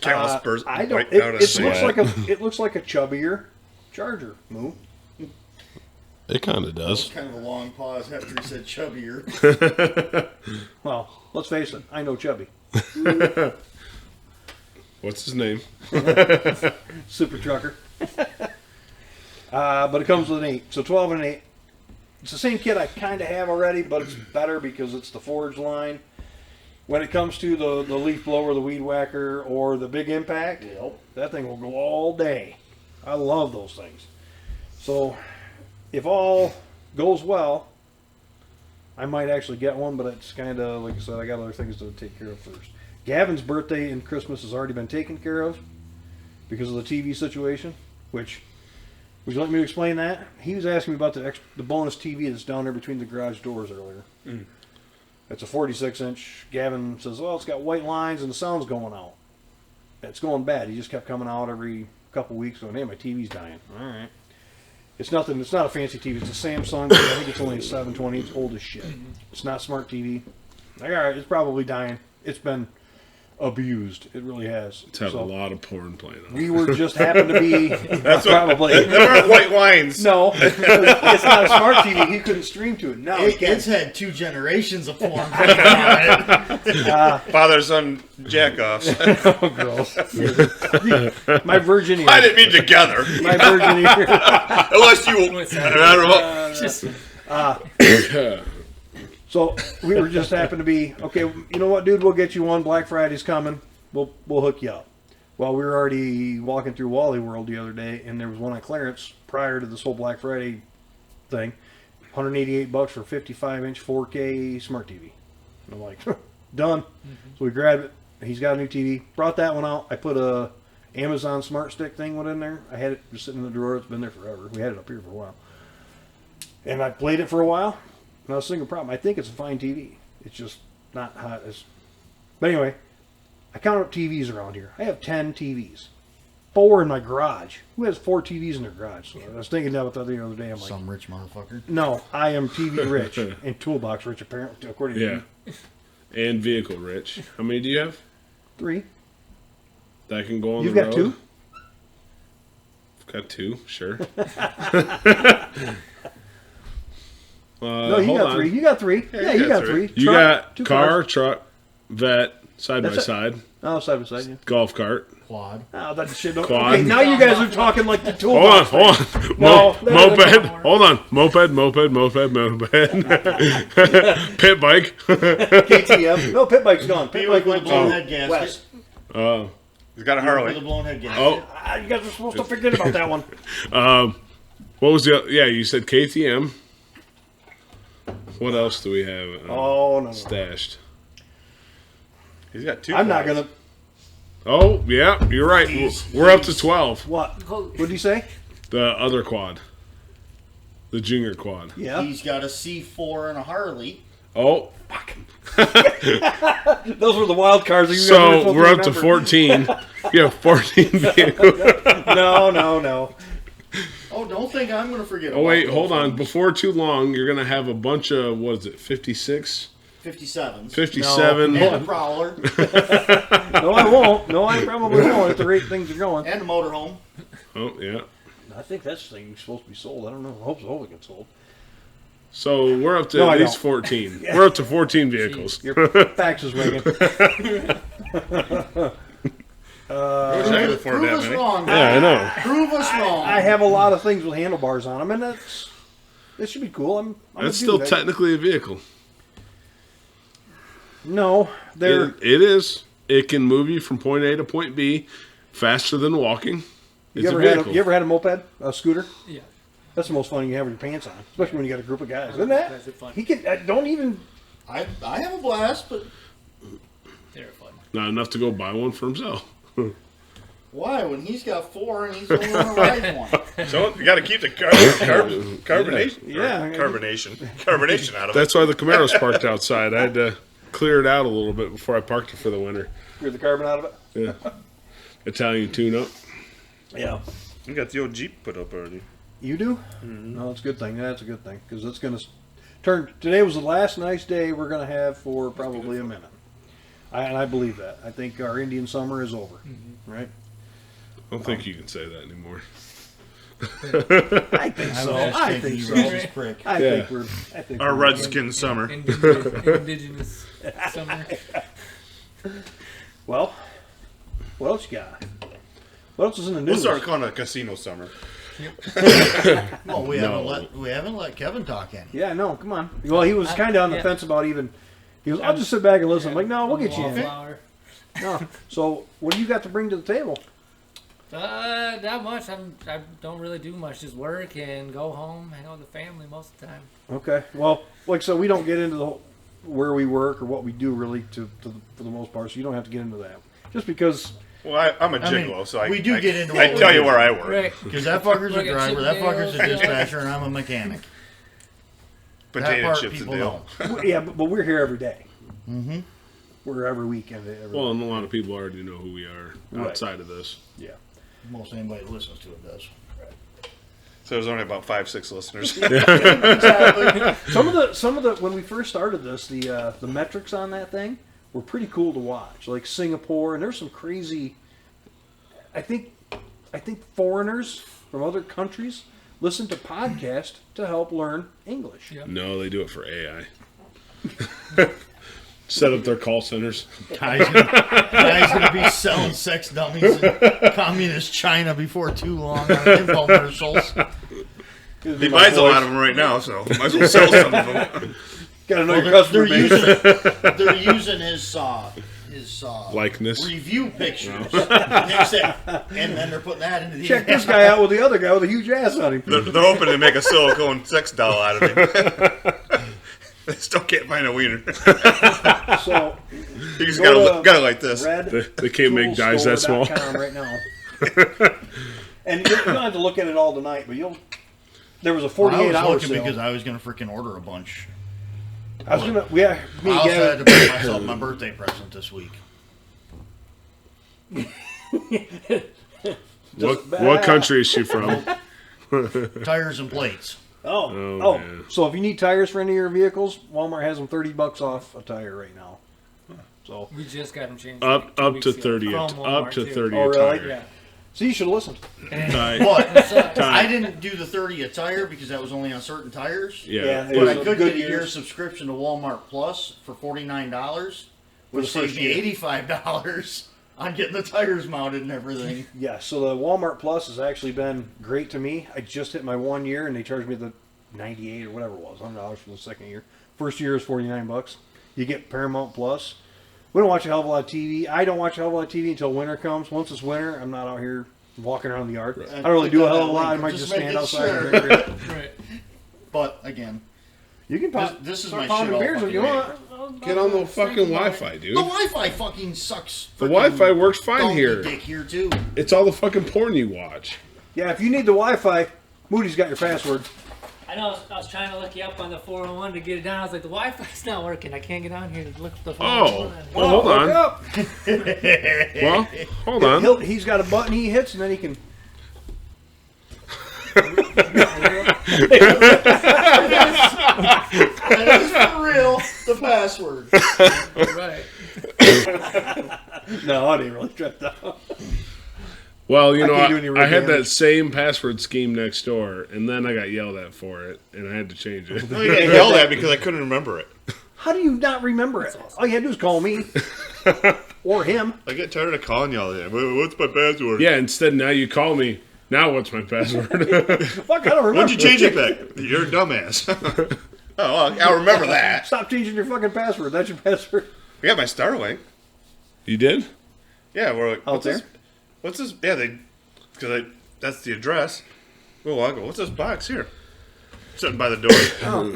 Callus I don't. right out of It the looks sweat. like a chubbier charger. Moo. It kind of That was does. kind of a long pause after he said chubbier. Well, let's face it. I know Chubby. What's his name? Super trucker. But it comes with an 8. So 12 and an 8. It's the same kit I kind of have already, but it's better because it's the Forge line. When it comes to the leaf blower, the weed whacker, or the big impact, that thing will go all day. I love those things. So if all goes well, I might actually get one, but it's kind of, like I said, I got other things to take care of first. Gavin's birthday and Christmas has already been taken care of because of the TV situation, which, would you like me to explain that? He was asking me about the bonus TV that's down there between the garage doors earlier. Mm. It's a 46-inch. Gavin says, well, it's got white lines and the sound's going out. It's going bad. He just kept coming out every couple weeks going, hey, my TV's dying. All right. It's nothing. It's not a fancy TV. It's a Samsung. I think it's only a 720. It's old as shit. It's not smart TV. Like, all right, it's probably dying. It's been abused. It really has. It's had a lot of porn playing on. We were just happened to be That's probably. There aren't white lines. No, it's not a smart TV. He couldn't stream to it. No, he can't. It's had 2 generations of porn. It. Father son jack-offs. Oh, gross. My virgin ear. I didn't mean together. My virgin ear. Unless you. What's I that? don't know. Just So we were just happened to be okay. You know what, dude? We'll get you one. Black Friday's coming. We'll hook you up. Well, we were already walking through Wally World the other day, and there was one on clearance prior to this whole Black Friday thing. $188 for 55-inch 4K smart TV. And I'm like, done. So we grabbed it. He's got a new TV. Brought that one out. I put a Amazon Smart Stick thing in there. I had it just sitting in the drawer. It's been there forever. We had it up here for a while. And I played it for a while. Not a single problem. I think it's a fine TV. It's just not hot as. But anyway, I counted up TVs around here. I have 10 TVs. 4 in my garage. Who has 4 TVs in their garage? So I was thinking about that the other day. I'm like, Some rich motherfucker. no, I am TV rich and toolbox rich, apparently, according to Yeah. you. And vehicle rich. How many do you have? 3. That can go on You've the got road? 2? I've got 2, sure. No, you hold got on. 3. You got 3. Yeah, you got 3. You Truck, got 2 car, cars. truck, vet, side That's by it. side, Oh, side by side. Yeah. golf cart. Quad. Oh, that shit. Don't, Quad. okay, now you guys are talking like the Hold on, toolbox. hold on. No, Moped. Hold on. Moped. Pit bike. KTM. No, pit bike's gone. Pit Vehicle bike with a went blown to head gasket. west. Oh. He's got a With a Harley. blown head gasket. Oh. You guys are supposed to forget about that one. What was the? Yeah, you said KTM. What else do we have Oh, no. stashed? He's got 2. I'm not quads. going to. Oh, yeah, you're right. We're up to 12. What? What did you say? The other quad. The junior quad. Yeah. He's got a C4 and a Harley. Oh, Those were the wild cards that you guys were so supposed we're up to remember. 14. You have 14 vehicles. No. Oh, don't think I'm going to forget Oh, wait, about hold those on. ones. Before too long, you're going to have a bunch of, what is it, 56? 57s. 57. No. And a Prowler. No, I won't. No, I probably won't at the rate things are going. And a motorhome. Oh, yeah. I think that's thing's supposed to be sold. I don't know. I hope so. It gets sold. So we're up to No, at I least don't. 14. We're up to 14 vehicles. Your fax is ringing. I wish I could afford Prove that us many. wrong. Yeah, I know. Prove us wrong. I have a lot of things with handlebars on them, and it should be cool. I'm That's a still dude. technically a vehicle. No, they're. It is. It can move you from point A to point B faster than walking. It's a vehicle. You ever had a moped, a scooter? yeah. That's the most fun you can have with your pants on, especially when you got a group of guys. Isn't that? That's fun. He can. Don't even. I have a blast, but They're fun. Not enough to go buy one for himself. why? When he's got 4 and he's only going to ride one. So you got to keep the carbonation. Yeah. Carbonation out of it. That's why the Camaro's parked outside. I had to clear it out a little bit before I parked it for the winter. Clear the carbon out of it. Yeah. Italian tune-up. Yeah. You got the old Jeep put up already. You do? No, it's a good thing. That's a good thing because it's going to turn. Today was the last nice day we're going to have for probably a minute. And I believe that. I think our Indian summer is over. Right? I don't think you can say that anymore. I think so. I think so. I think we're. I think Our we're redskin summer. Indigenous summer. Well, what else you got? What else is in the We'll news? start calling it a casino summer. Well, we haven't let Kevin talk any. Yeah, no, come on. Well, he was kind of on the fence about even. He was. I'll just sit back and listen. I'm like, no, we'll get you in. Wallflower. No. So, what do you got to bring to the table? Not much. I don't really do much. Just work and go home, hang out with the family most of the time. Okay. Well, like so, we don't get into the where we work or what we do really for the most part. So you don't have to get into that. Just because. Well, I'm a mean, gigolo, so we do get into I what tell we you do. where I work. Right. Because that fucker's a Look at driver, chip that fucker's a deals. dispatcher, and I'm a mechanic. That Potato part chips and people deal. know. Yeah, but we're here every day. Mm-hmm. We're every weekend. Well, and a lot of people already know who we are Right. outside of this. Yeah. Most anybody that listens to it does. So there's only about 5-6 listeners. Some of the when we first started this, the metrics on that thing were pretty cool to watch. Like Singapore, and there's some crazy. I think foreigners from other countries listen to podcasts to help learn English. Yep. No, they do it for AI. Set up their call centers. Guy's gonna be selling sex dummies in communist China before too long on infomercials. He buys a lot of them right now, so might as well sell some of them. Gotta know your Well, customer base. they're using his Likeness. review pictures. And then they're putting that into the Check this guy out with the other guy with a huge ass on him. They're hoping to make a silicone sex doll out of him. They still can't find a wiener. So You just Go to gotta like this. They can't make dies that small. redtoolstore.com right now. And you don't have to look at it all tonight, but there was a 48-hour looking sale. because I was gonna freaking order a bunch. I was gonna, yeah, me I and also had to Gavin, buy myself my birthday present this week. What country is she from? Tires and plates. Oh, man. so if you need tires for any of your vehicles, Walmart has them $30 off a tire right now. So, We just got them changed. Up like 2 to weeks ago 30 from up Walmart, to too. 30 Oh, a really? tire. Yeah. so you should have listened. Right. But I didn't do the 30 a tire because that was only on certain tires. Yeah. it But was I a could good get a year years. subscription to Walmart Plus for $49, For which the first saved me year. $85 on getting the tires mounted and everything. Yeah, so the Walmart Plus has actually been great to me. I just hit my 1 year and they charged me the 98 or whatever it was, $100 for the second year. First year is $49. You get Paramount Plus. We don't watch a hell of a lot of TV. I don't watch a hell of a lot of TV until winter comes. Once it's winter, I'm not out here walking around the yard. I don't really do a hell of a lot. I might just stand outside. And drink beer. Right. But again, You can pop. this is start my pounding shit all beers if you fucking want. Get on the fucking Wi-Fi, dude. the Wi-Fi fucking sucks. The Wi-Fi works fine Donkey here. Dick here too. It's all the fucking porn you watch. Yeah, if you need the Wi-Fi, Moody's got your password. I know. I was trying to look you up on the 401 to get it down. I was like, the Wi-Fi's not working. I can't get on here to look at the 401. Oh, well, hold Hook on. up. Well, hold on. He's got a button he hits, and then he can. That is for real. The password. Right. No, I didn't really trip that. Well, you know, can't do any real I had that damage. same password scheme next door, and then I got yelled at for it, and I had to change it. I got yelled at because I couldn't remember it. How do you not remember it? All you had to do is call me or him. I get tired of calling y'all. What's my password? Yeah, instead now you call me. Now what's my password? Fuck, I don't remember. When'd you change it back? You're a dumbass. Oh, well, I'll remember that. Stop changing your fucking password. That's your password. I got my Starlink. You did? Yeah, we're like, Out there? What's this? Yeah, that's the address. Well, I go, what's this box here? Sitting by the door.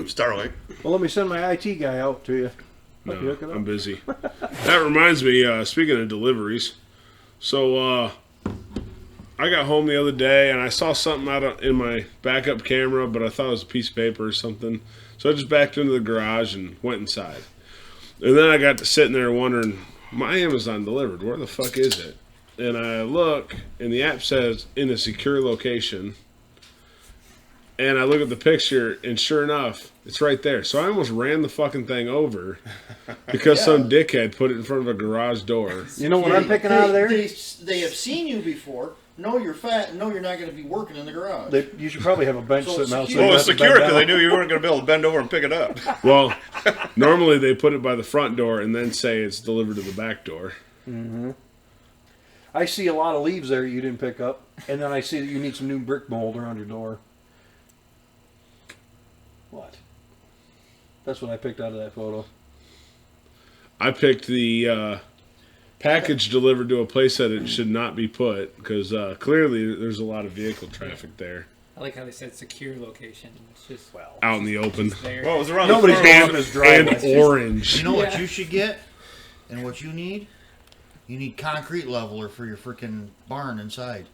Starlink. Well, let me send my IT guy out to you. No, Let you hook it up. I'm busy. That reminds me, speaking of deliveries, so I got home the other day and I saw something in my backup camera, but I thought it was a piece of paper or something. So I just backed into the garage and went inside. And then I got to sitting there wondering, my Amazon delivered, where the fuck is it? And I look, and the app says, in a secure location. And I look at the picture, and sure enough, it's right there. So I almost ran the fucking thing over because some dickhead put it in front of a garage door. You know what I'm picking out of there? They have seen you before know you're fat and know you're not going to be working in the garage. You should probably have a bench So sitting it's outside. secure. Well, You it's have to secure bend because they down. knew you weren't going to be able to bend over and pick it up. Well, normally they put it by the front door and then say it's delivered to the back door. I see a lot of leaves there you didn't pick up, and then I see that you need some new brick mold around your door. What? That's what I picked out of that photo. I picked the package delivered to a place that it should not be put because clearly there's a lot of vehicle traffic there I like how they said secure location. It's just out in the open. there. Well, it was around Nobody's the going front. up his And driveway. orange. You know what Yeah. you should get, and what you need? You need concrete leveler for your freaking barn inside.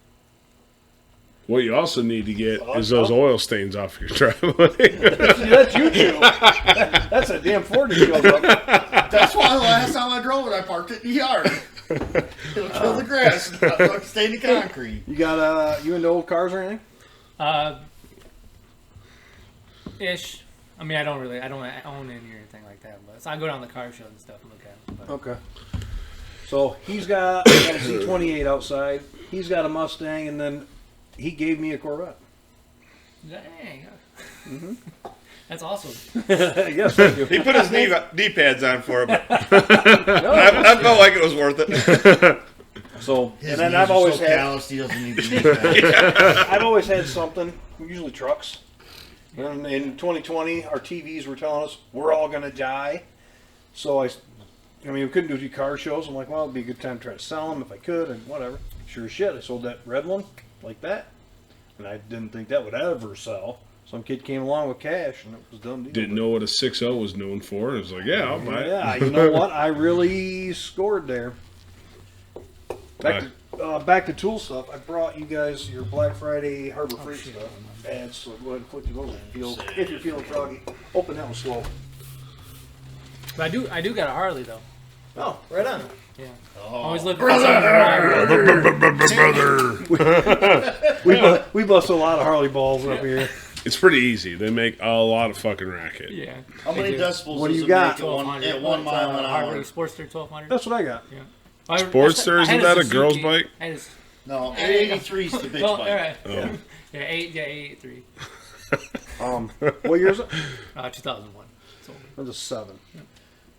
What you also need to get is those oil stains off your driveway. See, that's you two. That's a damn Ford that shows up. That's why the last time I drove it, I parked it in the yard. It'll kill the grass and not stain the concrete. You got you into old cars or anything? Ish. I mean, I don't own any or anything like that, but so I go down to the car shows and stuff and look at them. But. Okay. So he's got a Z28 outside. He's got a Mustang, and then he gave me a Corvette. Dang. That's awesome. Yes, thank you. He put his knee pads on for it, but No. I felt like it was worth it. So, His and then knees I've are always so had, calloused he doesn't need to I've always had something. Usually trucks. And in 2020, our TVs were telling us we're all gonna die. So I mean, we couldn't do 2 car shows. I'm like, well, it'd be a good time to try to sell them if I could, and whatever. Sure as shit, I sold that red one like that, and I didn't think that would ever sell. Some kid came along with cash, and it was done deal. Didn't know what a 6.0 was known for. And it was like, yeah, I'll buy it. Yeah, you know what? I really scored there. Back to tool stuff. I brought you guys your Black Friday Harbor Freight stuff. Ads, so go ahead and flip through those if you're feeling froggy. Open that one slow. But I do got a Harley though. Oh, right on. Yeah. Always looking for something to ride. We bust a lot of Harley balls up here. It's pretty easy. They make a lot of fucking racket. Yeah. How many They do. decibels What do does you it got? make at 1 mile an Harley hour? Sportster 1200. That's what I got. Sportster, isn't that a girl's bike? No, 883 is the bitch Well, bike. all right. Oh. Yeah, 883. What year is it? 2001. It's older. It was a 7.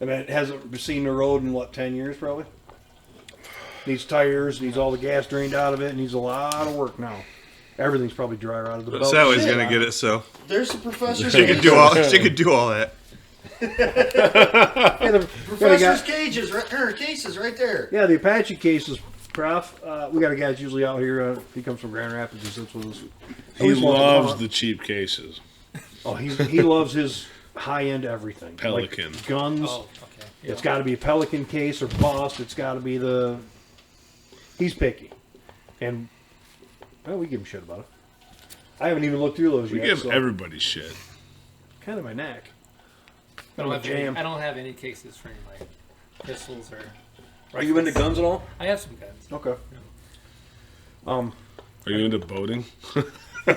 And it hasn't seen the road in, 10 years probably? Needs tires, needs all the gas drained out of it, needs a lot of work now. Everything's probably drier out of the belt. Sally's gonna get it, so There's the professor's she could do all. She could do all that. Yeah, Professor's cages, cases right there. yeah, the Apache cases, Prof. We got a guy that's usually out here. He comes from Grand Rapids. He sits with us. He Always wants to loves come the cheap cases. Oh, he loves his high-end everything. Pelican. Like guns. Oh, okay. Yeah. It's got to be a Pelican case or bust. It's got to be the... He's picky. And, well, we give him shit about it. I haven't even looked through those We yet. give so everybody shit. kind of my neck. I don't have any, jam. I don't have any cases for any like pistols or. Are you into guns at all? I have some guns. Okay. Are you into boating? I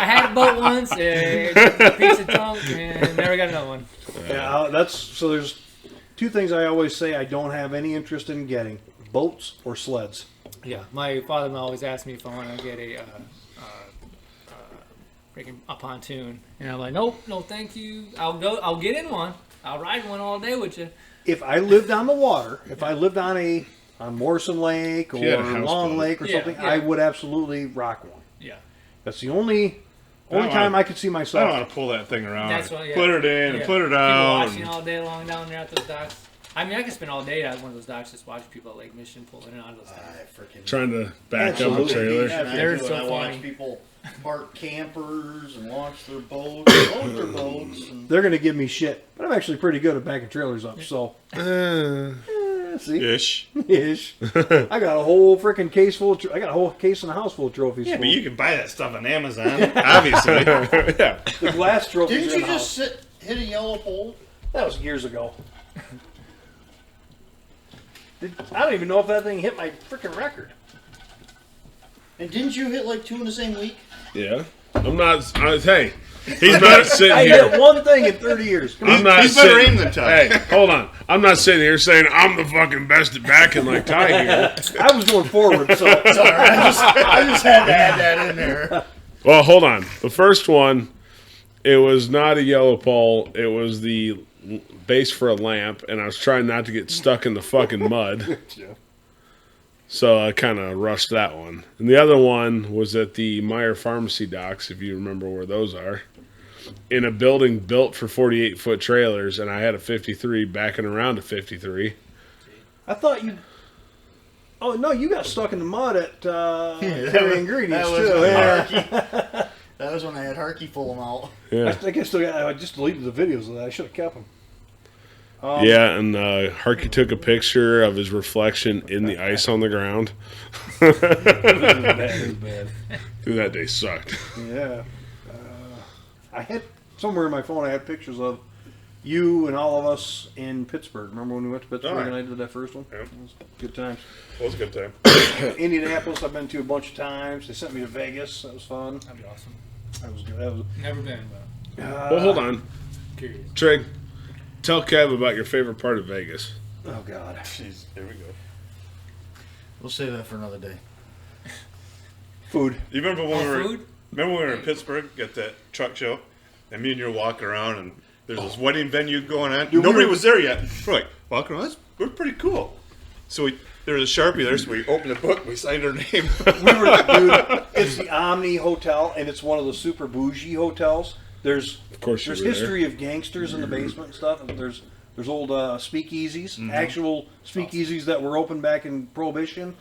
had a boat once, a piece of junk, and never got another one. Yeah, there's 2 things I always say I don't have any interest in getting. Boats or sleds. Yeah, my father always asked me if I want to get a pontoon, and I'm like, nope, no, thank you. I'll get in one. I'll ride one all day with you. If I lived on the water, if I lived on Morrison Lake or you had a houseboat. Long Lake or Yeah, something, yeah. I would absolutely rock one. Yeah, That's the only don't time wanna- I could see I don't myself. want to pull that thing around. that's what. Yeah. Put it in Yeah. and put it People out. watching all day long down there at those docks. I mean, I could spend all day at one of those docks just watching people at Lake Mission pulling in out of those docks. Trying to back Absolutely. up a trailer. Yeah. They're so I watch funny. people park campers and launch their boats, load their boats. And They're going to give me shit, but I'm actually pretty good at backing trailers up. So, see, Ish. ish. I got a whole freaking case full. I got a whole case in the house full of trophies. Yeah, but full. you can buy that stuff on Amazon, obviously. Yeah. The glass trophies. didn't are in you the just house. hit a yellow pole? That was years ago. I don't even know if that thing hit my freaking record. And didn't you hit like 2 in the same week? Yeah. I'm not. Hey, He's not sitting I here. did one thing in 30 years. Come on. I'm not He's better sitting, aim than Ty. Hey, hold on. I'm not sitting here saying I'm the fucking best at backing like Ty here. I was going forward, so Sorry, I just had to add that in there. Well, hold on. The first one, it was not a yellow pole. It was the base for a lamp, and I was trying not to get stuck in the fucking mud. So I kind of rushed that one. And the other one was at the Meyer Pharmacy docks, if you remember where those are, in a building built for 48-foot trailers, and I had a 53 backing around a 53. I thought you. Oh no, you got stuck in the mud at Heavy Ingredients that was too. when Yeah. Harkey, that was when I had Harkey pull them out. I Yeah, think I still got. I just deleted the videos of that. I should have kept them. yeah, and Harkey took a picture of his reflection in the ice on the ground. It was bad. Dude, that day sucked. Yeah. I had somewhere in my phone. I had pictures of you and all of us in Pittsburgh. Remember when we went to Pittsburgh Oh, yeah. and I did that first one? Yep. It was good times. That was a good time. Indianapolis, I've been to a bunch of times. They sent me to Vegas. That was fun. That'd be awesome. That was good. That was. Never been, but Well, hold on. curious. Trig, tell Kev about your favorite part of Vegas. Oh God. Jeez, here we go. We'll save that for another day. Food. You remember when we were? Food? Remember when we were in Pittsburgh at that truck show, and me and you were walking around, and there's this wedding venue going on. Dude, Nobody we were- was there yet. We're like walking around. We're pretty cool. So there was a Sharpie there, so we opened the book, and we signed our name. We were, dude. It's the Omni Hotel, and it's one of the super bougie hotels. There's Of course you there's were there. history of gangsters in the basement and stuff. And there's old speakeasies, actual speakeasies that were open back in Prohibition.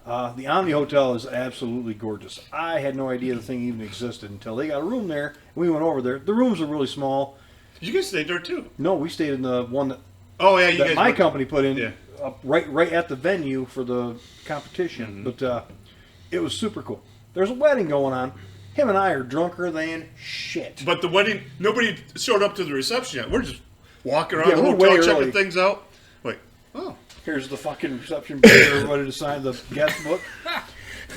The Omni Hotel is absolutely gorgeous. I had no idea the thing even existed until they got a room there, and we went over there. The rooms are really small. You guys stayed there too. No, we stayed in the one that, Oh yeah, you that guys. my went- company put in, Yeah. right at the venue for the competition. But it was super cool. There's a wedding going on. Him and I are drunker than shit. But the wedding, nobody showed up to the reception yet. We're just walking around Yeah, the we're hotel, way checking early. things out. Like, oh, Here's the fucking reception book for everybody to sign the guest book.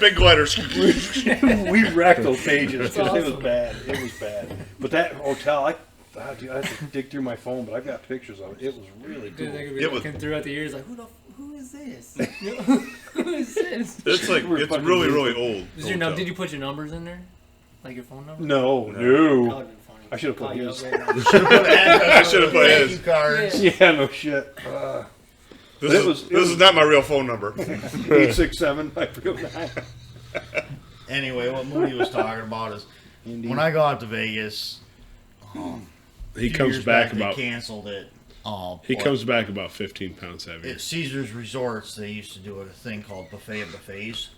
big letters. We wrecked those pages. That's It was awesome. bad. It was bad. But that hotel, I have to dig through my phone, but I've got pictures of it. It was really cool. Dude, they could be It was- looking throughout the years like, who is this? Who is this? It's like We're it's fucking really busy. really old. Is your hotel. did you put your numbers in there? Like your phone number? No, That no. would have been funny. I should've put Call you his. up right now. I should have put Thank his. you cards. Yeah, no shit. This, It is, was- it this was- is not my real phone number. 867. I forgot that. Anyway, what Moody was talking about is when I go out to Vegas, He few comes years back they about canceled it. he but comes back about 15 pounds heavier. at Caesar's Resorts. They used to do a thing called Buffet of Buffets.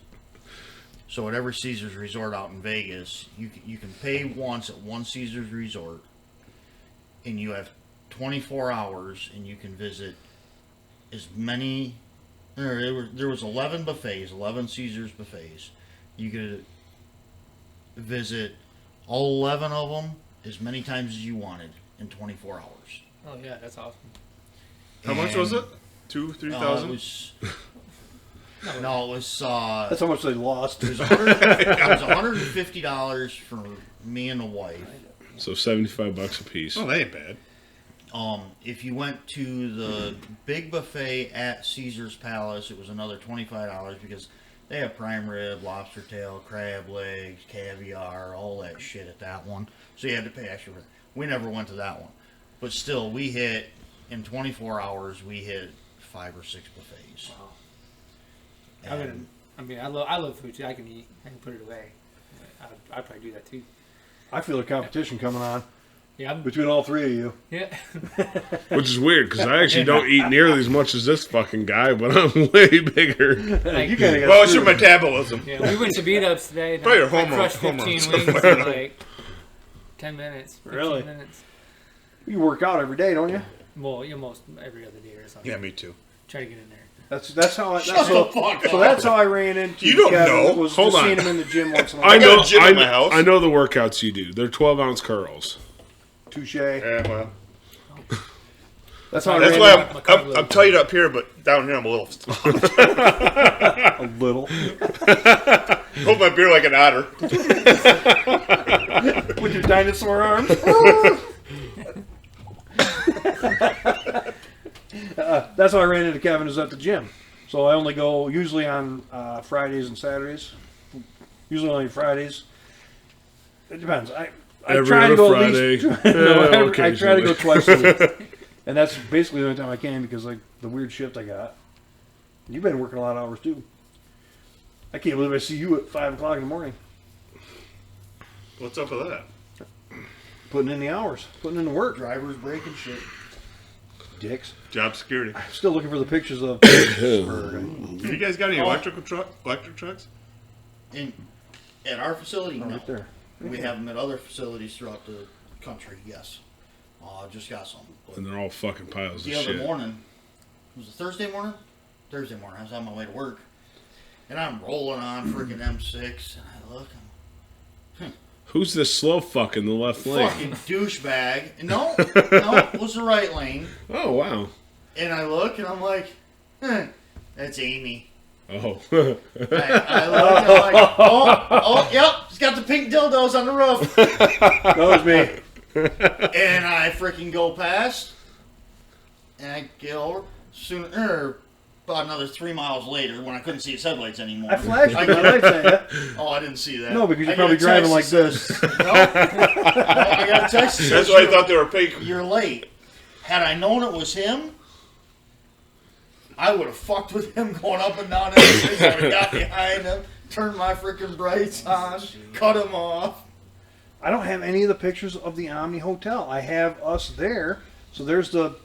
So at every Caesar's Resort out in Vegas, you can pay once at one Caesar's Resort, and you have 24 hours, and you can visit as many. There was 11 buffets, 11 Caesar's buffets. You could visit all 11 of them as many times as you wanted in 24 hours. Oh yeah, that's awesome. How much was it? 2,000, 3,000. It was. No, it was. That's how much they lost. It was $150 for me and the wife. So $75 a piece. Oh, that ain't bad. If you went to the big buffet at Caesar's Palace, it was another $25 because they have prime rib, lobster tail, crab legs, caviar, all that shit at that one. So you had to pay extra. We never went to that one, but still, we hit in 24 hours. We hit 5 or 6 buffets. Wow. And I love food too. I can eat. I can put it away. I'd probably do that too. I feel a competition coming on Yeah, between all three of you. yeah. Which is weird because I actually don't eat nearly as much as this fucking guy, but I'm way bigger. Like, You kind of got Well, it's your screwed. metabolism. yeah, we went to beat ups today. And Probably your I hormone- crushed 15 hormones. wings in like 10 minutes. 15 Really? minutes. You work out every day, don't you? Well, almost every other day or something. Yeah, me too. Try to get in there. That's how I. Shut That's the how, fuck so up. that's how I ran into. You don't Kevin, know. Was Hold just on. seeing him in the gym once in a I while. know. got a gym I, in my house. I know the workouts you do. They're 12-ounce curls. Touche. Yeah, well, That's how I that's ran why into I'm tight up here, but down here I'm a little. a little. Hold my beer like an otter. With your dinosaur arms. That's how I ran into Kevin, is at the gym. So I only go usually on Fridays and Saturdays. Usually only Fridays. It depends. I Every try to other go Friday. at least. No, I try to go Occasionally. twice a week, and that's basically the only time I can because like the weird shift I got. You've been working a lot of hours too. I can't believe I see you at 5 o'clock in the morning, What's up with that? putting in the hours, putting in the work. Drivers breaking shit. Dicks. Job security. Still looking for the pictures of. Have you guys got any electric trucks? At our facility, no. Right there. We have them at other facilities throughout the country, yes. Just got some. But And they're all fucking piles of the other shit. morning, was it Thursday morning? Thursday morning, I was on my way to work. And I'm rolling on freaking M6, and I look, Who's this slow fuck in the left lane? fucking douchebag. No, it was the right lane. Oh, wow. And I look, and I'm like, that's Amy. Oh. I look, and I'm like, oh, yep, he's got the pink dildos on the roof. That was me. And I freaking go past, and I get over about another 3 miles later when I couldn't see his headlights anymore. I flashed my lights at you. Oh, I didn't see that. No, because you're I probably get a driving like text that this. says- No, I got a text that That's says why I thought they were pink. you're late. Had I known it was him, I would have fucked with him going up and down everything. I would have got behind him, turned my freaking brights on, cut him off. I don't have any of the pictures of the Omni Hotel. I have us there. So there's the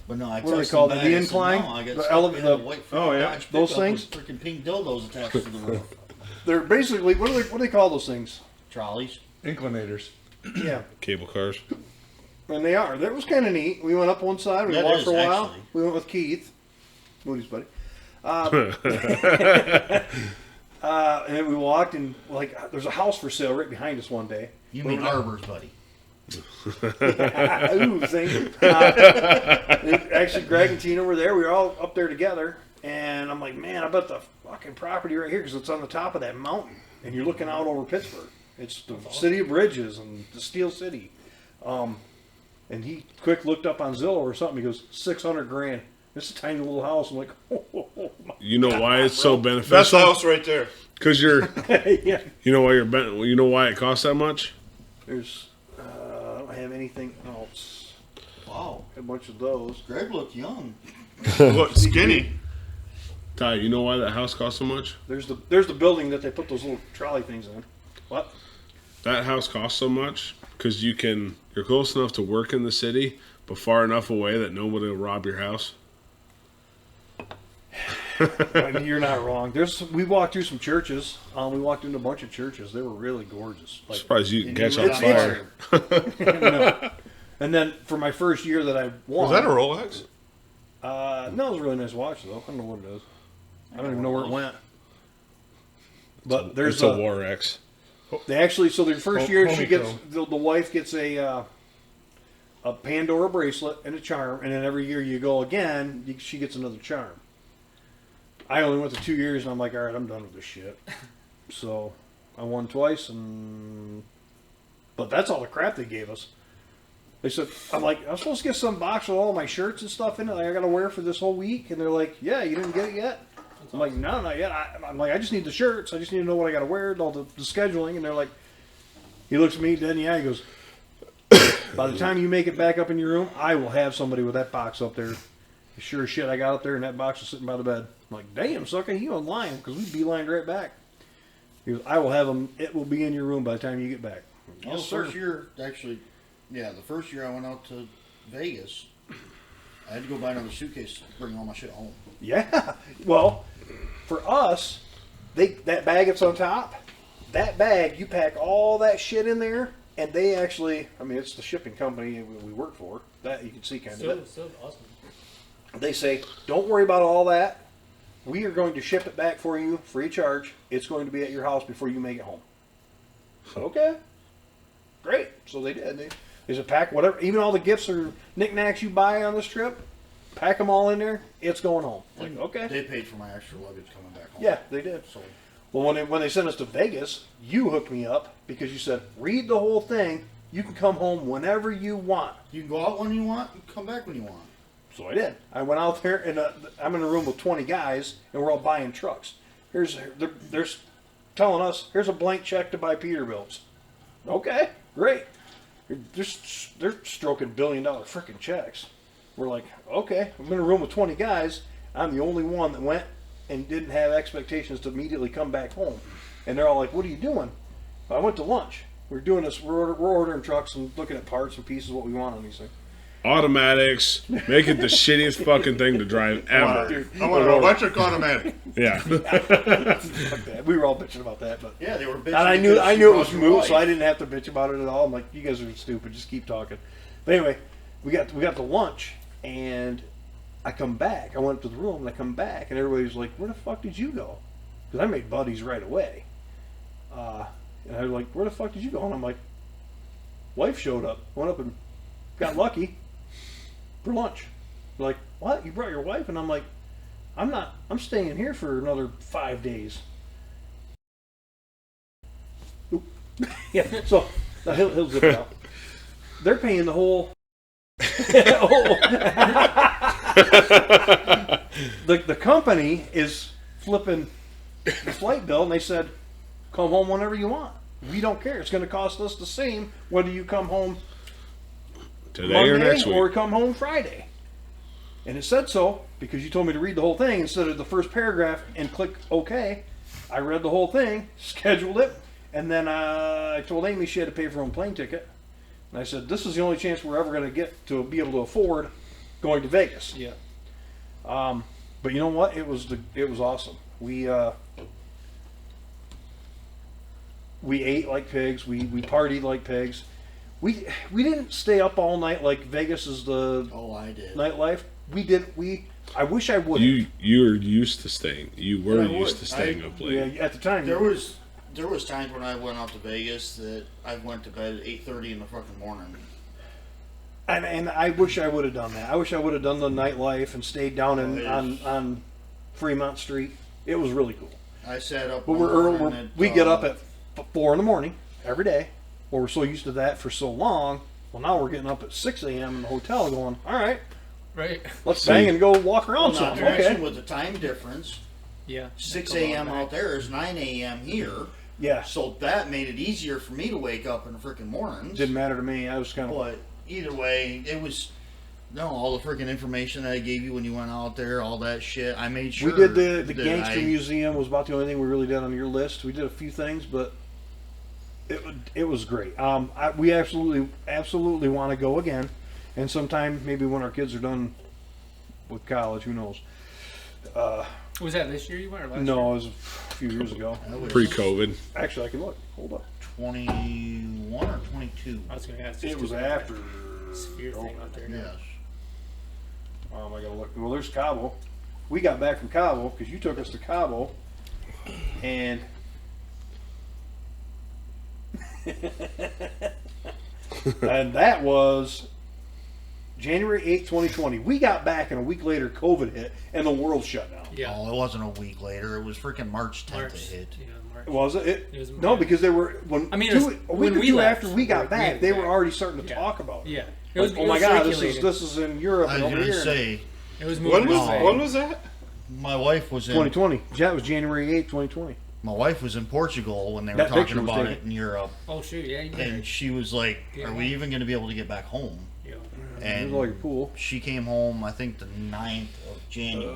But no, I What do they texted call him it? back The and said, incline? no, I got The stuck ele- in the- a white oh, yeah. Dodge Those pickup things? with freaking pink dildos attached to the roof. they're basically what do they call those things? Trolleys. Inclinators. Yeah, Cable cars. and they are. That was kind of neat. We went up one side. We That walked is, for a while. actually. We went with Keith, Moody's buddy. And then we walked and like there's a house for sale right behind us one day. You mean Arbor's buddy. Ooh, thank you. Actually, Greg and Tina were there. We were all up there together, and I'm like, man, I bet the fucking property right here because it's on the top of that mountain, and you're looking out over Pittsburgh. It's the city of bridges and the Steel City. And he quick looked up on Zillow or something. He goes, $600,000. It's a tiny little house. I'm like, oh my You know why it's so Best beneficial? house right there. Because you're, yeah. you know why you know why it costs that much? There's, I don't have anything else. Wow. A bunch of those. Greg looked young. What, skinny? Ty, you know why that house costs so much? There's the building that they put those little trolley things in. What? That house costs so much because you're close enough to work in the city, but far enough away that nobody will rob your house. I mean, you're not wrong. We walked through some churches. We walked into a bunch of churches. They were really gorgeous. I'm surprised you can catch And on you fire. No. And then for my first year that I won, Was that a Rolex? no, it was a really nice watch though. I don't know what it is. I don't even know where it went. But there's It's a War-X. They actually, so their first year, she gets Honeycomb. the wife gets a Pandora bracelet and a charm, and then every year you go again, she gets another charm. I only went to 2 years, and I'm like, all right, I'm done with this shit. So I won twice, but that's all the crap they gave us. They said, I'm like, I'm supposed to get some box with all my shirts and stuff in it, like I got to wear for this whole week, and they're like, yeah, you didn't get it yet. I'm like, no, not yet. I'm like, I just need the shirts. I just need to know what I got to wear, and all the scheduling. And they're like, he looks at me, then yeah, he goes, by the time you make it back up in your room, I will have somebody with that box up there. Sure as shit, I got up there, and that box was sitting by the bed. I'm like, damn, sucker, you online, because we beelined right back. He goes, I will have them. It will be in your room by the time you get back. Well, the first year, actually, the first year I went out to Vegas, I had to go buy another suitcase to bring all my shit home. Yeah. Well, for us, that bag that's on top, that bag, you pack all that shit in there, and they actually, I mean, it's the shipping company we work for. That you can see kind of it. So awesome. They say, don't worry about all that. We are going to ship it back for you, free of charge. It's going to be at your house before you make it home. Okay. Great. So they did. They said, pack whatever, even all the gifts or knickknacks you buy on this trip, pack them all in there. It's going home. Like, okay. They paid for my extra luggage coming back home. Yeah, they did. So Well, when they sent us to Vegas, you hooked me up because you said, read the whole thing. You can come home whenever you want. you can go out when you want and come back when you want. So I did. I went out there, and I'm in a room with 20 guys, and we're all buying trucks. They're telling us, here's a blank check to buy Peterbilt's. Okay, great. They're stroking billion-dollar freaking checks. We're like, okay, I'm in a room with 20 guys. I'm the only one that went and didn't have expectations to immediately come back home. And they're all like, what are you doing? I went to lunch. We're doing this. We're ordering trucks and looking at parts and pieces, what we want on these things. Automatics, make it the shittiest fucking thing to drive ever. I want an electric automatic. Yeah. Fuck that. We were all bitching about that, but Yeah, they were bitching. and I knew because it she was brought your moot, wife. so I didn't have to bitch about it at all. I'm like, you guys are stupid. Just keep talking. But anyway, we got to lunch, and I come back. I went up to the room, and I come back, and everybody's like, "Where the fuck did you go?" Because I made buddies right away. And I was like, "Where the fuck did you go?" And I'm like, "Wife showed up. Went up and got lucky for lunch." They're like, "What? You brought your wife?" And I'm like, I'm staying here for another 5 days. Oop. Yeah, so he'll zip it out. They're paying the whole. The company is flipping the flight bill, and they said, "Come home whenever you want. We don't care. It's going to cost us the same whether you come home Today Monday or next week. or come home Friday." And it said so because you told me to read the whole thing instead of the first paragraph and click OK. I read the whole thing, scheduled it, and then I told Amy she had to pay for her own plane ticket. And I said, this is the only chance we're ever going to get to be able to afford going to Vegas. Yeah. But you know what? It was awesome. We ate like pigs. We partied like pigs. We didn't stay up all night like Vegas is the Oh, I did. nightlife. I wish I would. You were used to staying. You were Yeah, I used would. to staying up late. Yeah, at the time. There was times when I went out to Vegas that I went to bed at 8:30 in the fucking morning. And I wish I would have done that. I wish I would have done the nightlife and stayed down on Fremont Street. It was really cool. I sat up. But one morning we at, get up at 4 in the morning every day. Well, we're so used to that for so long. Well, now we're getting up at 6 a.m. in the hotel going, all right, Right. let's bang and go walk around Well, not some. to mention Okay. with the time difference, Yeah. 6 Go on a.m. back. out there is 9 a.m. here. Yeah. So that made it easier for me to wake up in the freaking mornings. Didn't matter to me. I was kind of. But either way, it was all the freaking information that I gave you when you went out there, all that shit. I made sure We did the that Gangster I- Museum was about the only thing we really did on your list. We did a few things, but it was great. We absolutely want to go again, and sometime maybe when our kids are done with college, who knows? Was that this year you went or last year? No, it was a few years ago. That was Pre-COVID. Actually, I can look. Hold up. 21 or 22. I was going to ask. It was after. Sphere thing out there. Yes. I gotta look. Well, there's Cabo. We got back from Cabo because you took us to Cabo, and and that was January 8th, 2020. We got back, and a week later, COVID hit, and the world shut down. Yeah. Oh, it wasn't a week later. It was freaking March 10th March. it hit. Yeah, March. Was it? It was No, March. because they were I mean, it was a week when or we two left, after we got we back, were they were back. already starting to Yeah. talk about it. Yeah. Like, oh my God, this is in Europe I and was over going to here. say, It was moving away. When was that? my wife was in 2020. That was January 8th, 2020. my wife was in Portugal when they were That talking picture was about taken. it in Europe, Oh shoot! Yeah. You and did. she was like, Yeah. "Are we even going to be able to get back home?" Yeah. It And was like a pool. she came home, I think, the 9th of January.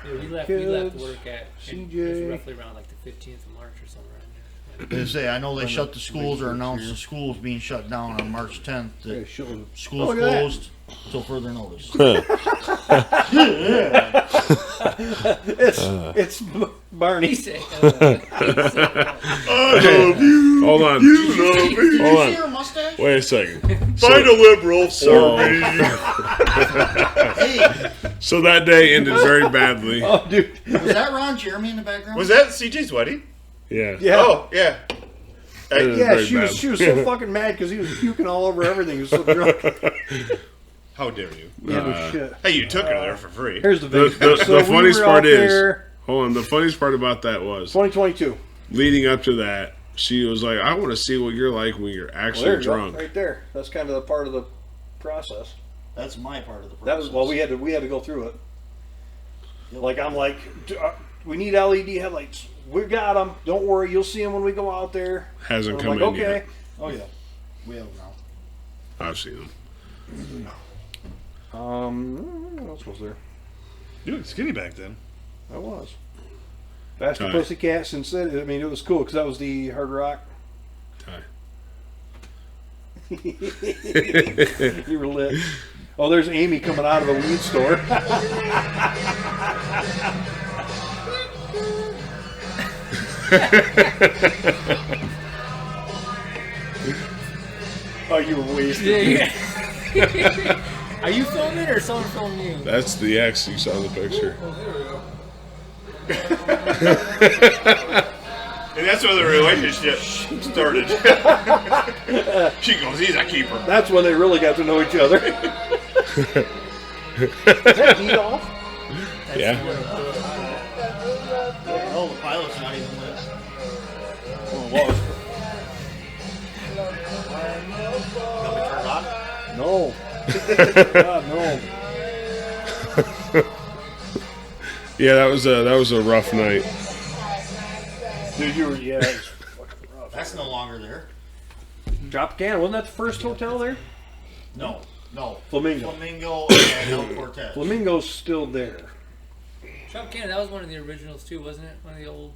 Yeah, we left work at CJ. it was roughly around like the 15th of March or something around there. They say, I know they shut the schools or Here. announced the schools being shut down on March 10th. Yeah, That she'll- schools Oh, look at that. closed till further notice. It's Barney. He said, I love you. Hold on. You love me. Did you Hold see on. her mustache? Wait a second. Find a liberal for So- me. Hey, So that day ended very badly. Oh, dude. was that Ron Jeremy in the background? Was that CJ's wedding? Yeah. Yeah. Oh, yeah. It was Yeah, very she was bad. so fucking mad because he was puking all over everything. He was so drunk. How dare you? Yeah, no shit. Hey, you took her there for free. Here's the The, video. the funniest were part out is, there, hold on, the funniest part about that was, 2022. leading up to that, she was like, I want to see what you're like when you're Well, actually there you drunk. go, right there. That's kind of the part of the process. That's my part of the process. That was well, we had to go through it. Like I'm like, we need LED headlights. We got them. Don't worry, you'll see them when we go out there. Hasn't I'm come like, in okay. yet. Oh yeah, we have them now. I've seen them. What else was there? You looked skinny back then. I was. Faster Ty. Pussycat since then. I mean, it was cool because that was the Hard Rock. Ty. You were lit. Oh, there's Amy coming out of a weed store. Oh, you were wasted. Yeah, are you filming or someone filming you? That's the ex you saw in the picture. And that's where the relationship started. She goes, he's a keeper. That's when they really got to know each other. Is that heat off? Yeah. Oh, the pilot's not even lit. Well, it was. Got me turned on? No. God, no. Yeah, that was a rough night. Dude, you were, yeah, that was fucking rough. That's no longer there. Tropicana, wasn't that the first hotel there? No. Flamingo. Flamingo and El Cortez. Flamingo's still there. Tropicana, that was one of the originals too, wasn't it? One of the old.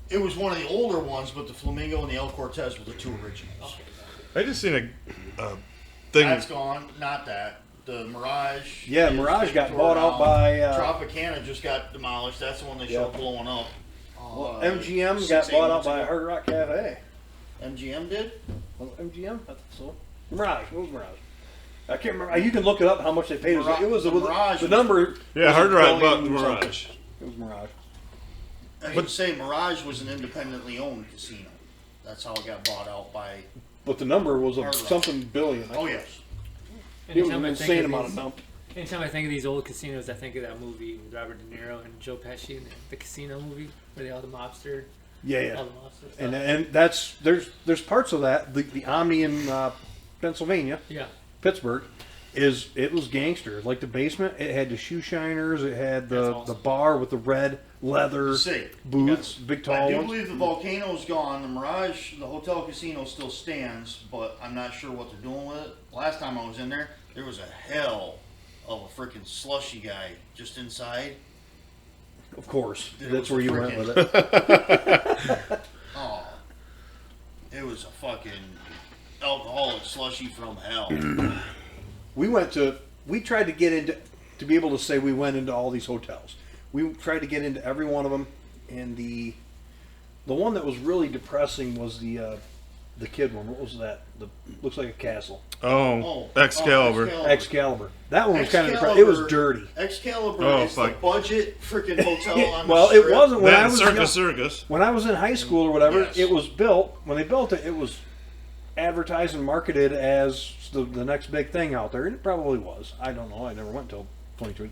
It was one of the older ones, but the Flamingo and the El Cortez were the two originals. I just seen a thing. That's gone. Not that. The Mirage. Yeah, is Mirage got tore bought out down. by, Tropicana just got demolished. That's the one they showed Yep. blowing up. MGM 6, got 8 bought out months by ago. Hard Rock Cafe. MGM did? Was it MGM? I think so. Mirage. What was Mirage? I can't remember. You can look it up how much they paid. Mirage- It was the Mirage the was- number. Yeah, was Hard Rock $1 bought billion something. Mirage. It was Mirage. I should say Mirage was an independently owned casino. That's how it got bought out by. But the number was Hard of Rock. something billion. Oh yes. It was Anytime an I think insane of amount these- of dump. Anytime I think of these old casinos, I think of that movie with Robert De Niro and Joe Pesci, the casino movie where they all the mobster, Yeah, all yeah. the mobster stuff. And that's there's parts of that. The Omni in Pennsylvania, yeah, Pittsburgh, it was gangster. Like the basement, it had the shoe shiners. It had That's the awesome. bar with the red leather See, boots, big I tall do ones. believe the Volcano's gone. The Mirage, the hotel casino still stands, but I'm not sure what they're doing with it. Last time I was in there, there was a hell of a freaking slushy guy just inside. Of course, It that's was where a you went frickin- with it. Oh, it was a fucking alcoholic slushy from hell. We tried to get into, to be able to say we went into all these hotels. We tried to get into every one of them, and the one that was really depressing was the kid one. What was that? Looks like a castle. Oh, Excalibur. Excalibur. That one was kind of depressing. It was dirty. Excalibur Oh, is fuck. the budget freaking hotel on Well, the it strip. wasn't when I That was Circus young. Circus. When I was in high school or whatever. Yes. It was built. When they built it, it was advertised and marketed as the next big thing out there, and it probably was. I don't know. I never went till 22.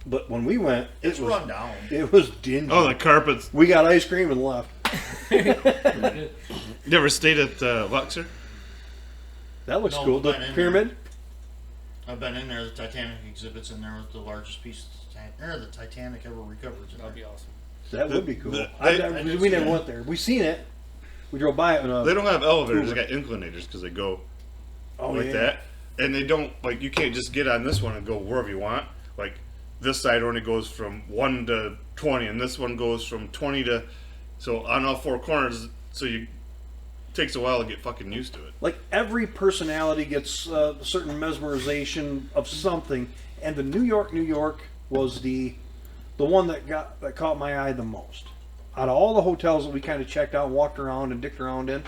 But when we went, It's it was run down. It was dingy. Oh, the carpets. We got ice cream and left. You ever stayed at Luxor? That looks No, cool. The been in pyramid. I've been in there. The Titanic exhibit's in there with the largest piece of the Titanic ever recovered. that'd be awesome. That would be cool. I We never went there. We seen it. We drove by it. They don't have elevators. They got inclinators because they go like yeah. that. And they don't, like, you can't just get on this one and go wherever you want. Like, this side only goes from 1 to 20, and this one goes from 20 to. So on all four corners, so you. Takes a while to get fucking used to it. Like every personality gets a certain mesmerization of something, and the New York was the one that caught my eye the most. Out of all the hotels that we kind of checked out and walked around and dicked around in,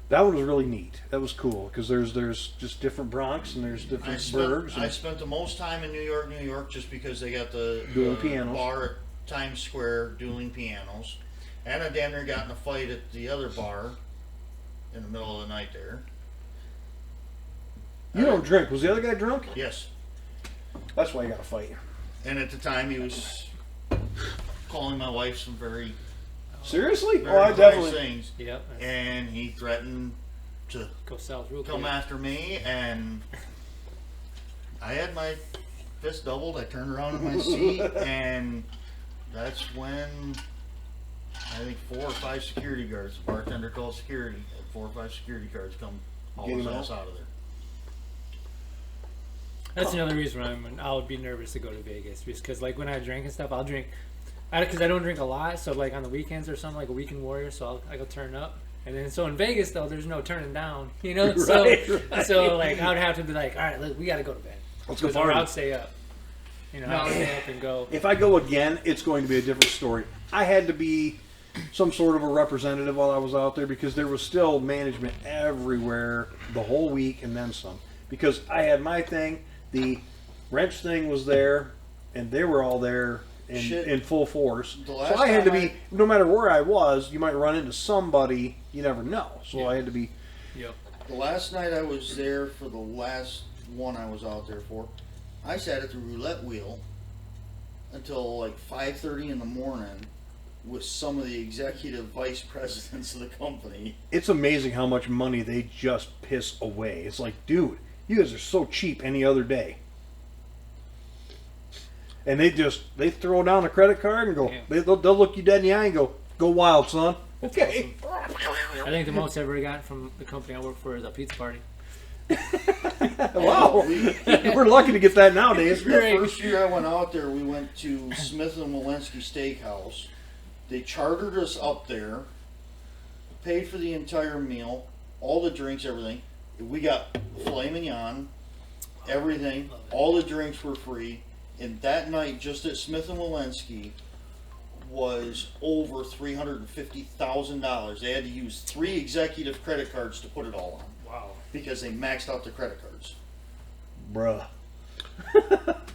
that one was really neat. That was cool because there's just different Bronx and there's different burgs. I spent the most time in New York, just because they got the Dueling pianos. bar at Times Square, dueling pianos, and I damn near got in a fight at the other bar in the middle of the night there. You don't drink. Was the other guy drunk? Yes. That's why you got to fight. And at the time, he was calling my wife some very, Seriously? very Oh, I nice definitely. things. Yep. And he threatened to Go south real come quick. after me, and I had my fist doubled. I turned around in my seat, and that's when I think 4 or 5 security guards, the bartender called security, and 4 or 5 security guards come haul Get his him ass out of there. That's another reason why I would be nervous to go to Vegas, because like when I drink and stuff, I'll drink, because I don't drink a lot. So like on the weekends or something, like a weekend warrior, so I go turn up. And then so in Vegas though, there's no turning down, you know. So Right. so like I would have to be like, all right, look, we got to go to bed. Let's go Or party. I'd stay up. You know, I'll stay up and go. If I go again, it's going to be a different story. I had to be some sort of a representative while I was out there because there was still management everywhere the whole week and then some. Because I had my thing, the wrench thing was there, and they were all there Shit. in full force. The So last I had to time be, no matter where I was, you might run into somebody, you never know. So Yeah. I had to be, Yep. The last night I was there for the last one I was out there for, I sat at the roulette wheel until like 5:30 in the morning with some of the executive vice presidents of the company. it's amazing how much money they just piss away. It's like, dude, you guys are so cheap any other day. And they throw down a credit card and go, Yeah. they'll look you dead in the eye and go wild, son. Okay. I think the most I ever got from the company I work for is a pizza party. Wow. We're lucky to get that nowadays. The first year I went out there, we went to Smith and Walensky Steakhouse. They chartered us up there, paid for the entire meal, all the drinks, everything. We got filet mignon, everything. All the drinks were free. And that night, just at Smith and Walensky, was over $350,000. They had to use 3 executive credit cards to put it all on Wow. because they maxed out the credit cards. Bruh.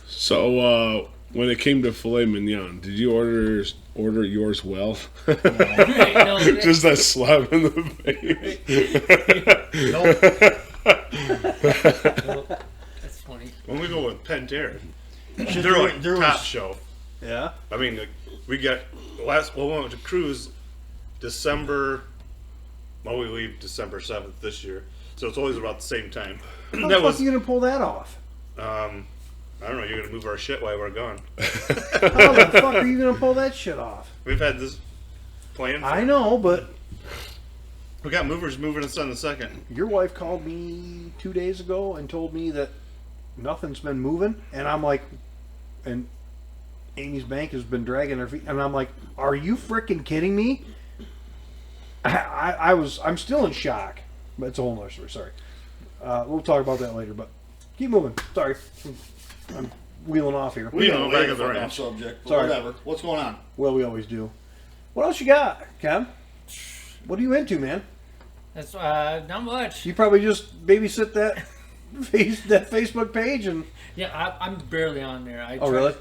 So when it came to filet mignon, did you order yours well? No, Just that slap in the face. Nope. That's funny. When we go with Pantera, There they're like was- top shelf. Yeah. I mean, like, we got we went to cruise December. Well, we leave December 7th this year, so it's always about the same time. How the that fuck was are you gonna pull that off? I don't know. You're gonna move our shit while we're gone. How the fuck are you gonna pull that shit off? We've had this plan. I know, but We got movers moving us on the 2nd. your wife called me 2 days ago and told me that nothing's been moving, and I'm like, and Amy's bank has been dragging her feet, and I'm like, are you freaking kidding me? I'm still in shock, but it's a whole nother story. Sorry, we'll talk about that later. But keep moving. Sorry, I'm wheeling off here. We got know, way back of the off ranch. subject, but Sorry. whatever. What's going on? Well, we always do. What else you got, Kev? What are you into, man? That's not much. You probably just babysit that Facebook page and. Yeah, I'm barely on there. Oh, really?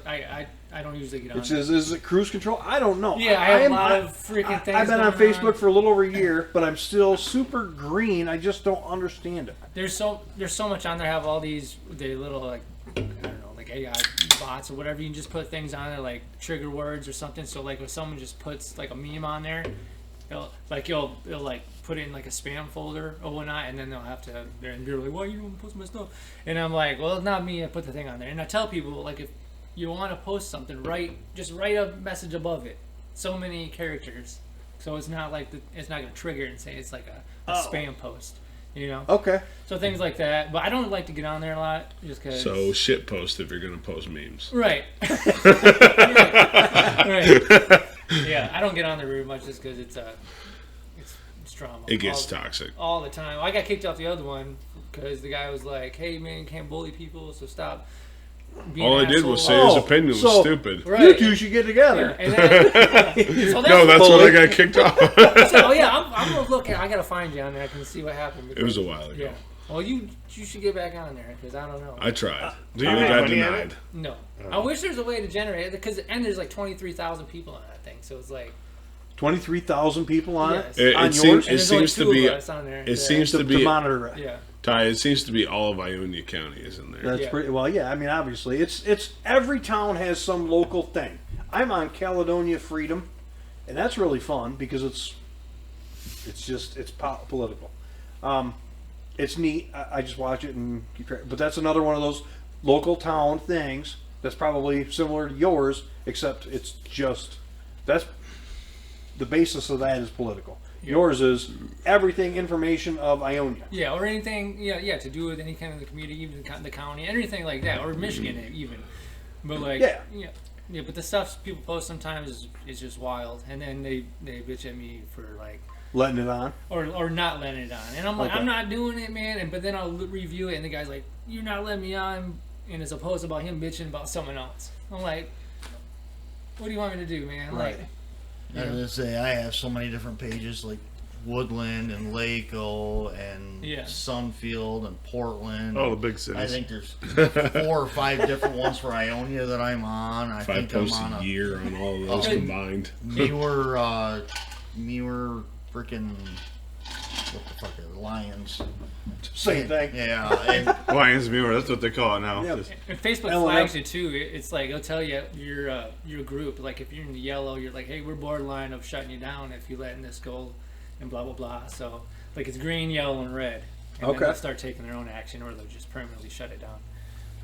I don't usually get on. It says, is it cruise control? I don't know. Yeah, I have a lot of freaking things I've been on going Facebook on. for a little over a year, but I'm still super green. I just don't understand it. There's so much on there. Have all these little like I don't know, like AI bots or whatever. You can just put things on there like trigger words or something. So like if someone just puts like a meme on there, it'll like put it in like a spam folder or whatnot, and then they'll have to and they're like, why you don't post my stuff? And I'm like, well, it's not me. I put the thing on there, and I tell people like if you want to post something, just write a message above it. So many characters, so it's not like it's not gonna trigger it and say it's like a spam post, you know. Okay. So things like that, but I don't like to get on there a lot just because. So shit post if you're gonna post memes. Right. right. Yeah, I don't get on there very much just because it's drama. It gets all, toxic. all the time. I got kicked off the other one because the guy was like, "Hey man, you can't bully people, so stop." Being All I an did was say asshole." his opinion was so- stupid. Right. You two should get together. And then, so No, that's when I got kicked off. so, oh yeah, I'm gonna look. I gotta find you on there. I can see what happened. It was a while ago. Yeah. Well, you should get back on there because I don't know. I tried. Do you I make got money at denied. it? No. I wish there's a way to generate it because and there's like 23,000 people on that thing, so it's like 23,000 people on Yes. it. It On seems- yours? And there's only seems to two be- of us on there. It seems to To be monitor it. Yeah. Ty. It seems to be all of Ionia County is in there. That's Yeah. pretty well. Yeah, I mean, obviously, it's every town has some local thing. I'm on Caledonia Freedom, and that's really fun because it's political. It's neat. I just watch it and keep track. But that's another one of those local town things that's probably similar to yours, except it's just that's the basis of that is political. Yours is everything information of Ionia. Yeah, or anything, to do with any kind of the community, even the county, anything like that, or Michigan even. But like, Yeah. But the stuff people post sometimes is just wild, and then they bitch at me for like, Letting it on. or not letting it on, and I'm like, Okay. I'm not doing it, man. But then I'll review it, and the guy's like, you're not letting me on, and it's a post about him bitching about someone else. I'm like, what do you want me to do, man? Right. Like, I was gonna say I have so many different pages like Woodland and Lakeville and Yeah. Sunfield and Portland. Oh, the big cities. I think there's 4 or 5 different ones for Ionia that I'm on. I 5 think I'm posts on a year on all of those Oh. combined. Newer freaking what the fuck are the Lions? Same thing. Yeah, and Lions Muir, that's what they call it now. Yeah. Just- and Facebook LLM. flags you too. It's like it'll tell you your group. Like if you're in the yellow, you're like, hey, we're borderline of shutting you down if you letting this go, and blah blah blah. So like it's green, yellow, and red. And Okay. then they'll start taking their own action, or they'll just permanently shut it down.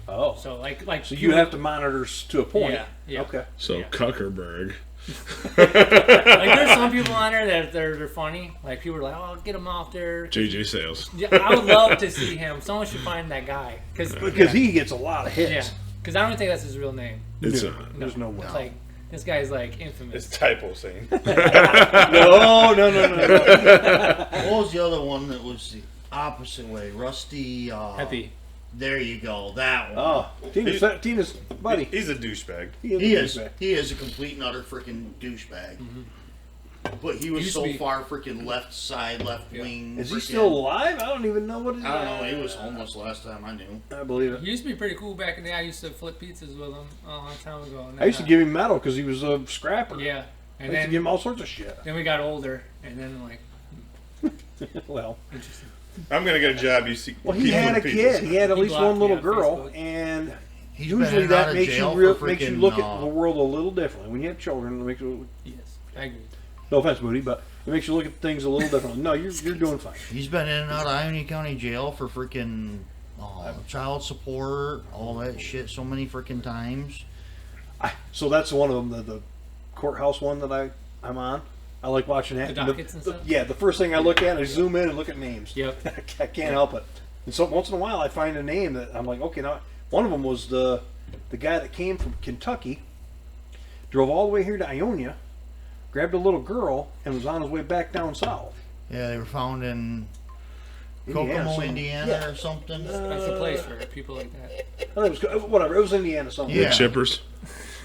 Oh. So like So you have to monitor to a point. Yeah, yeah. Okay. So Yeah. Kuckerberg. like there's some people on there that they're funny. Like people are like, oh, get them off there. JJ Sales. Yeah, I would love to see him. Someone should find that guy Because he gets a lot of hits. yeah, because I don't think that's his real name. It's No, there's no way. It's like this guy's like infamous. It's typo saying. No. what was the other one that was the opposite way? Rusty. Happy. There you go. That one. Oh, Tina's buddy. He's a douchebag. He is a complete and utter freaking douchebag. But he was Used so to be- far freaking left side, left Yeah. wing. Is he frickin- still alive? I don't even know what it is. I don't know. He was homeless last time I knew. I believe it. He used to be pretty cool back in the day. I used to flip pizzas with him a long time ago. And I used to give him medal because he was a scrapper. yeah, I and used to give then him all sorts of shit. we got older, and then like Well, interesting. I'm gonna get a job. You see? well, he had a kid. He had at He least blocked one me little on girl, Facebook. and He's been in usually and out that of makes you jail for makes you frickin', look at the world a little differently. When you have children, it makes you. Yes, I agree. No offense, Moody, but it makes you look at things a little differently. No, you're doing fine. He's been in and out of Ionia County Jail for freaking child support, all that shit, so many freaking times. So that's one of them, the courthouse one that I'm on. I like watching that. The dockets and stuff? Yeah, the first thing I look at, I zoom in and look at names. Yep. I can't help it. And so once in a while, I find a name that I'm like, okay, now one of them was the guy that came from Kentucky, drove all the way here to Ionia, grabbed a little girl, and was on his way back down south. Yeah, they were found in Indiana, Kokomo, some- Indiana, yeah. or something. That's the place for people like that. I think it was whatever. It was Indiana somewhere. Yeah. The Chippers.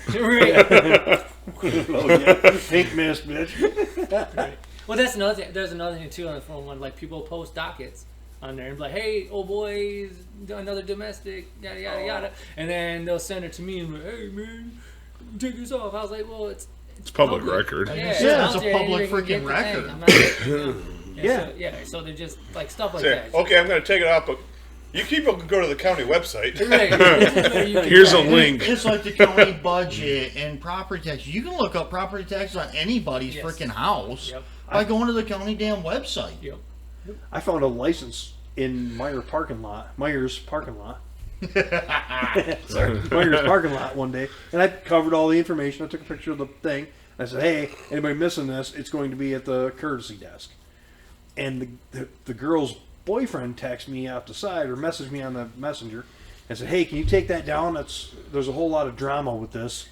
Right. Oh, yeah. Pink mist, bitch. Well, that's another thing. There's another thing too on the phone when like people post dockets on there and be like, "Hey, old boys, another domestic, yada yada yada," and then they'll send it to me and be like, "Hey, man, take this off." I was like, "Well, it's Public record. Yeah, Yeah, it's out a there, public anybody can freaking get the record. thing. I'm not- Yeah. So they're just like stuff like Say, that. okay, I'm gonna take it off, but you people can go to the county website. Right. This is where you can Here's a find it. link. It's like the county budget and property tax. You can look up property tax on anybody's Yes. freaking house Yep. by going to the county damn website. Yep. I found a license in Myers parking lot. Sorry, Myers parking lot one day, and I covered all the information. I took a picture of the thing. I said, "Hey, anybody missing this? It's going to be at the courtesy desk." And the girl's boyfriend texted me out the side or messaged me on the messenger and said, "Hey, can you take that down? There's a whole lot of drama with this."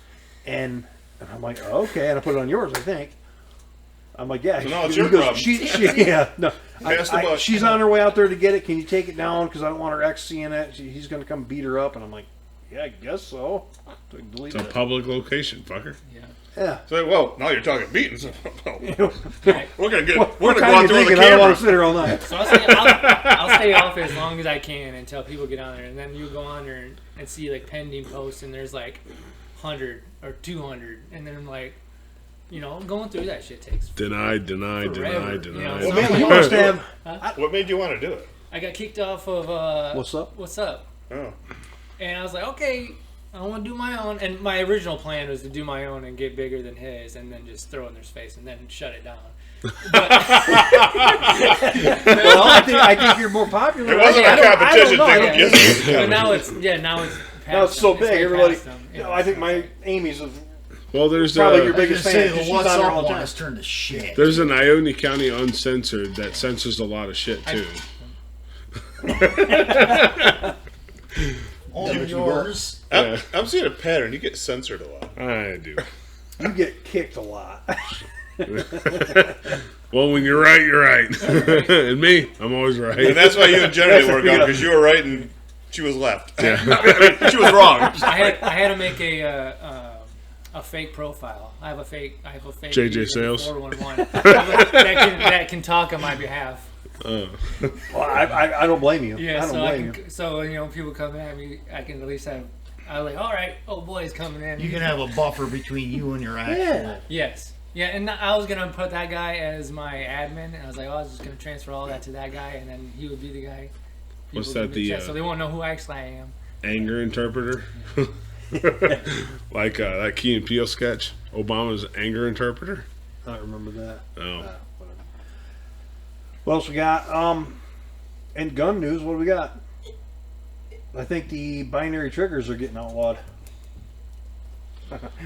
And I'm like, "Okay," and I put it on yours, I think. I'm like, "Yeah." So now it's He your goes, problem. Yeah, no. Pass the buck. She's on her way out there to get it. Can you take it down? Because I don't want her ex seeing it. He's going to come beat her up. And I'm like, "Yeah, I guess so." So I deleted It's a it. public location, fucker. Yeah. Yeah. So, well, now you're talking beatings. Right. We're gonna get. What We're gonna time go are out you there with thinking? the I don't want camera. to sit here all night. So I'll stay off as long as I can until people get on there, and then you go on there and see like pending posts, and there's like 100 or 200, and then I'm like, going through that shit takes Denied. forever, Well, man, you must have. What made you want to do it? I got kicked off of What's up? What's Up? Oh. And I was like, okay, I want to do my own. And my original plan was to do my own and get bigger than his, and then just throw it in their face and then shut it down. Well, I think you're more popular. It wasn't I a don't competition know. thing. But now it's Now it's so big. way Everybody. past them, I think my Amy's of Well, there's probably your a, I was biggest gonna say fan. the She's What's on there all Up the one time. has turned to shit. there's an Ione County Uncensored that censors a lot of shit too. Only yours. I'm seeing a pattern. You get censored a lot. I do. You get kicked a lot. Well, when you're right, you're right. And me, I'm always right. And that's why you and Jenny work out, because you were right and she was left. Yeah. She was wrong. I had to make a fake profile. I have a fake JJ user, Sales? 411 that can talk on my behalf. Well, I don't blame you. Yeah, I don't blame you. so people come at me, I can at least have. I'm like, all right, oh boy's coming in. You can have a buffer between you and your actual. Yeah. Yes. Yeah, and I was gonna put that guy as my admin, and I was like, I was just gonna transfer all that to that guy, and then he would be the guy. What's People that, would be the, chat, so they won't know who actually I am. Anger interpreter. Like that Key and Peele sketch. Obama's anger interpreter. I remember that. Oh. Whatever. What else we got? In gun news, what do we got? I think the binary triggers are getting outlawed.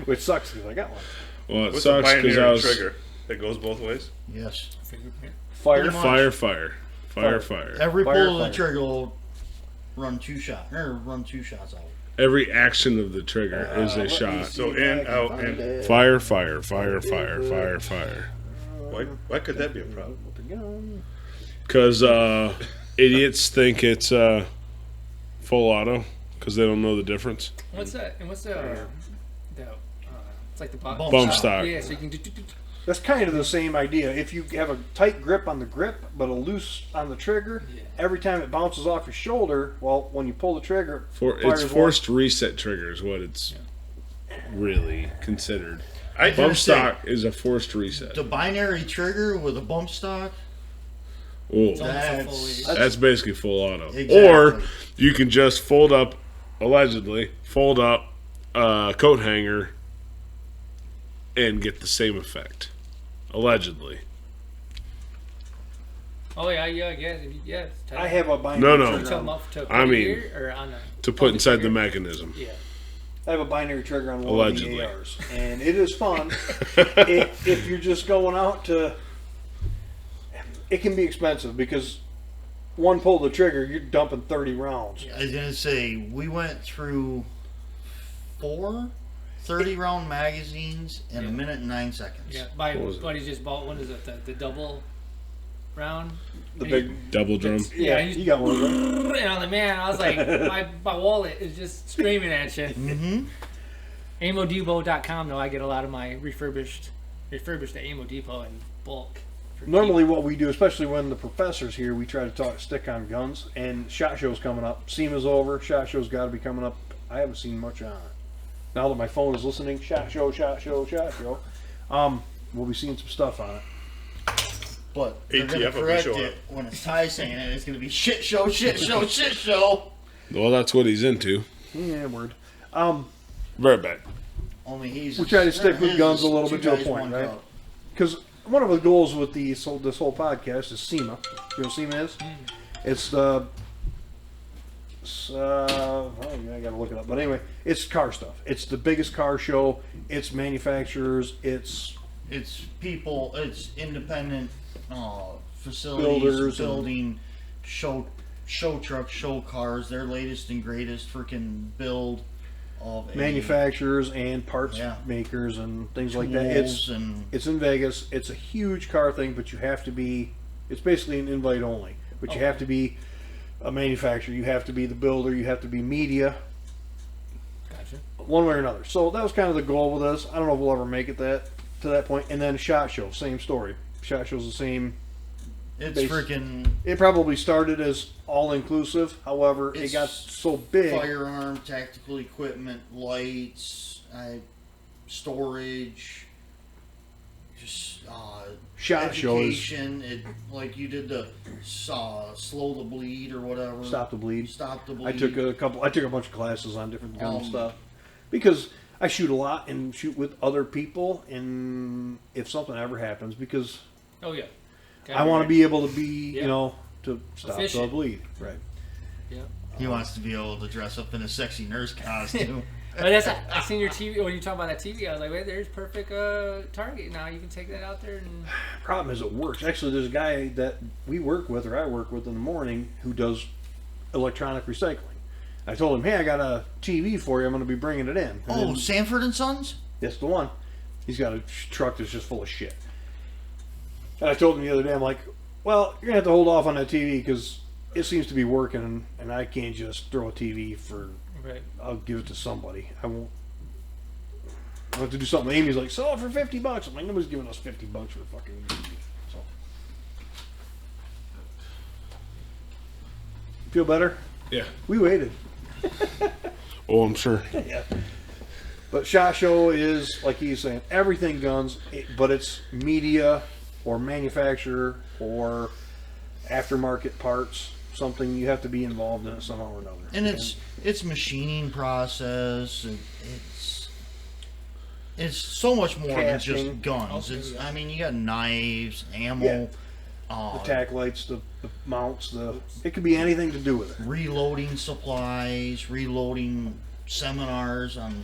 Which sucks because I got one. Well, it What's a sucks because I binary was trigger that goes both ways? Yes. Fire. fire. Every Fire, pull of the fire. trigger will run two shots out. Every action of the trigger is a shot. So in, out, in. Fire. Why could that be a problem? Because idiots think it's full auto because they don't know the difference. What's that? And what's the it's like the Bump stock. Yeah, so you can do. That's kind of the same idea. If you have a tight grip on the grip, but a loose on the trigger, Yeah. every time it bounces off your shoulder, well, when you pull the trigger, It's fires forced reset trigger is what it's really considered. I Bump just say, stock is a forced reset. the binary trigger with a bump stock. Oh, It's almost a fully. that's basically full auto. Exactly. Or you can just fold up a coat hanger and get the same effect. Allegedly. Oh yeah, yes. I have a binary No, no. trigger. Tell On, them off to I put it mean, here or on a, To put on inside the trigger. mechanism. Yeah. I have a binary trigger on one Allegedly. of the ARs, and it is fun. if you're just going out to, it can be expensive because one pull of the trigger, you're dumping 30 rounds. I was gonna say we went through 4 30-round magazines in a minute and 9 seconds. Yeah. My What was it? buddy just bought what is it? The double round. The And big, Double drum. yeah, he's- you got one of them. And I'm like, man, I was like, my wallet is just screaming at you. Mm-hmm. AmoDepot.com though, I get a lot of my refurbished at Amo Depot in bulk. for Normally, what we do, especially when the professor's here, we try to stick on guns. And SHOT Show's coming up. SEMA's over. SHOT Show's got to be coming up. I haven't seen much on it. Now that my phone is listening, SHOT Show. We'll be seeing some stuff on it. But they're gonna ATF will be correct showing it up. when it's Ty saying it. It's gonna be shit show, shit show, shit show. Well, that's what he's into. Yeah, word. Very bad. Only he's. We try to stick with his guns a is little two bit to a guys, point, one right? cup. Because one of the goals with this whole podcast is SEMA. You know what SEMA is? It's the. I gotta look it up. But anyway, it's car stuff. It's the biggest car show. It's manufacturers. It's It's people. It's independent facilities Builders and- building show trucks, show cars. Their latest and greatest freaking build of a manufacturers and parts Yeah. makers and things like that. tools and It's in Vegas. It's a huge car thing, but you have to be. It's basically an invite only, but you have to be a manufacturer. You have to be the builder. You have to be media, Gotcha. one way or another. So that was kind of the goal with us. I don't know if we'll ever make it to that point. And then SHOT Show, same story. SHOT Show's the same. it's base- freaking It probably started as all inclusive. However, it It's got so big. firearm, tactical equipment, lights, storage, just Shot shows. education. Like you did the slow the bleed or whatever. Stop the bleed. Stop the bleed. I took a bunch of classes on different gun stuff because I shoot a lot and shoot with other people, and if something ever happens, because Oh yeah. I want to be able to be, Yeah. you know, to stop the Efficient. bleed. Right. Yeah. He wants to be able to dress up in a sexy nurse costume. But that's I seen your TV when you talk about that TV. I was like, wait, there's perfect target. Now you can take that out there and. Problem is, it works. Actually, there's a guy that we work with, or I work with in the morning, who does electronic recycling. I told him, hey, I got a TV for you. I'm going to be bringing it in. And Oh, then- Sanford and Sons? that's the one. He's got a truck that's just full of shit. And I told him the other day, I'm like, well, you're going to have to hold off on that TV because it seems to be working, and I can't just throw a TV for. Right. I'll give it to somebody. I won't. I'll have to do something. Amy's like, sell it for $50. I'm like, nobody's giving us $50 for a fucking TV. So. Feel better? Yeah. We waited. Oh, I'm sure. Yeah. But SHOT Show is, like he's saying, everything guns, but it's media or manufacturer or aftermarket parts. Something you have to be involved in it somehow or another. And it's machining process, and it's so much more than Casting. just guns. Okay, It's yeah. I mean, you got knives, ammo, Yeah. The tack lights, the mounts, it could be anything to do with it. reloading supplies, reloading seminars on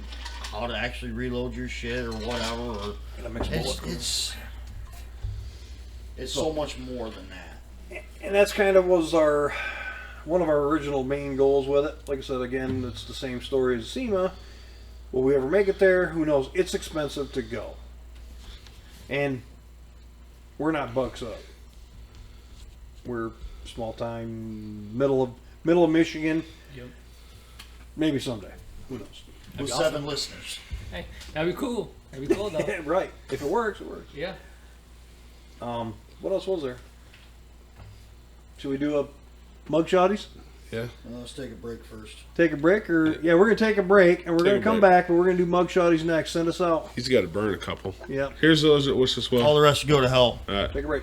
how to actually reload your shit or whatever. Or And a mixed bullet. it's so much more than that. And that's kind of was one of our original main goals with it. Like I said, again, it's the same story as SEMA. Will we ever make it there? Who knows? It's expensive to go. And we're not bucks up. We're small time, middle of Michigan. Yep. Maybe someday. Who knows? With be 7 listeners. Hey, that'd be cool. That'd be cool though. Right. If it works, it works. Yeah. What else was there? Should we do a mugshotties? Yeah. Let's take a break first. Take a break, or yeah, we're gonna take a break, and we're Take gonna a come break. back, but we're gonna do mugshotties next. Send us out. He's got to burn a couple. Yeah. Here's those that wish us well. All the rest go to hell. All right. Take a break.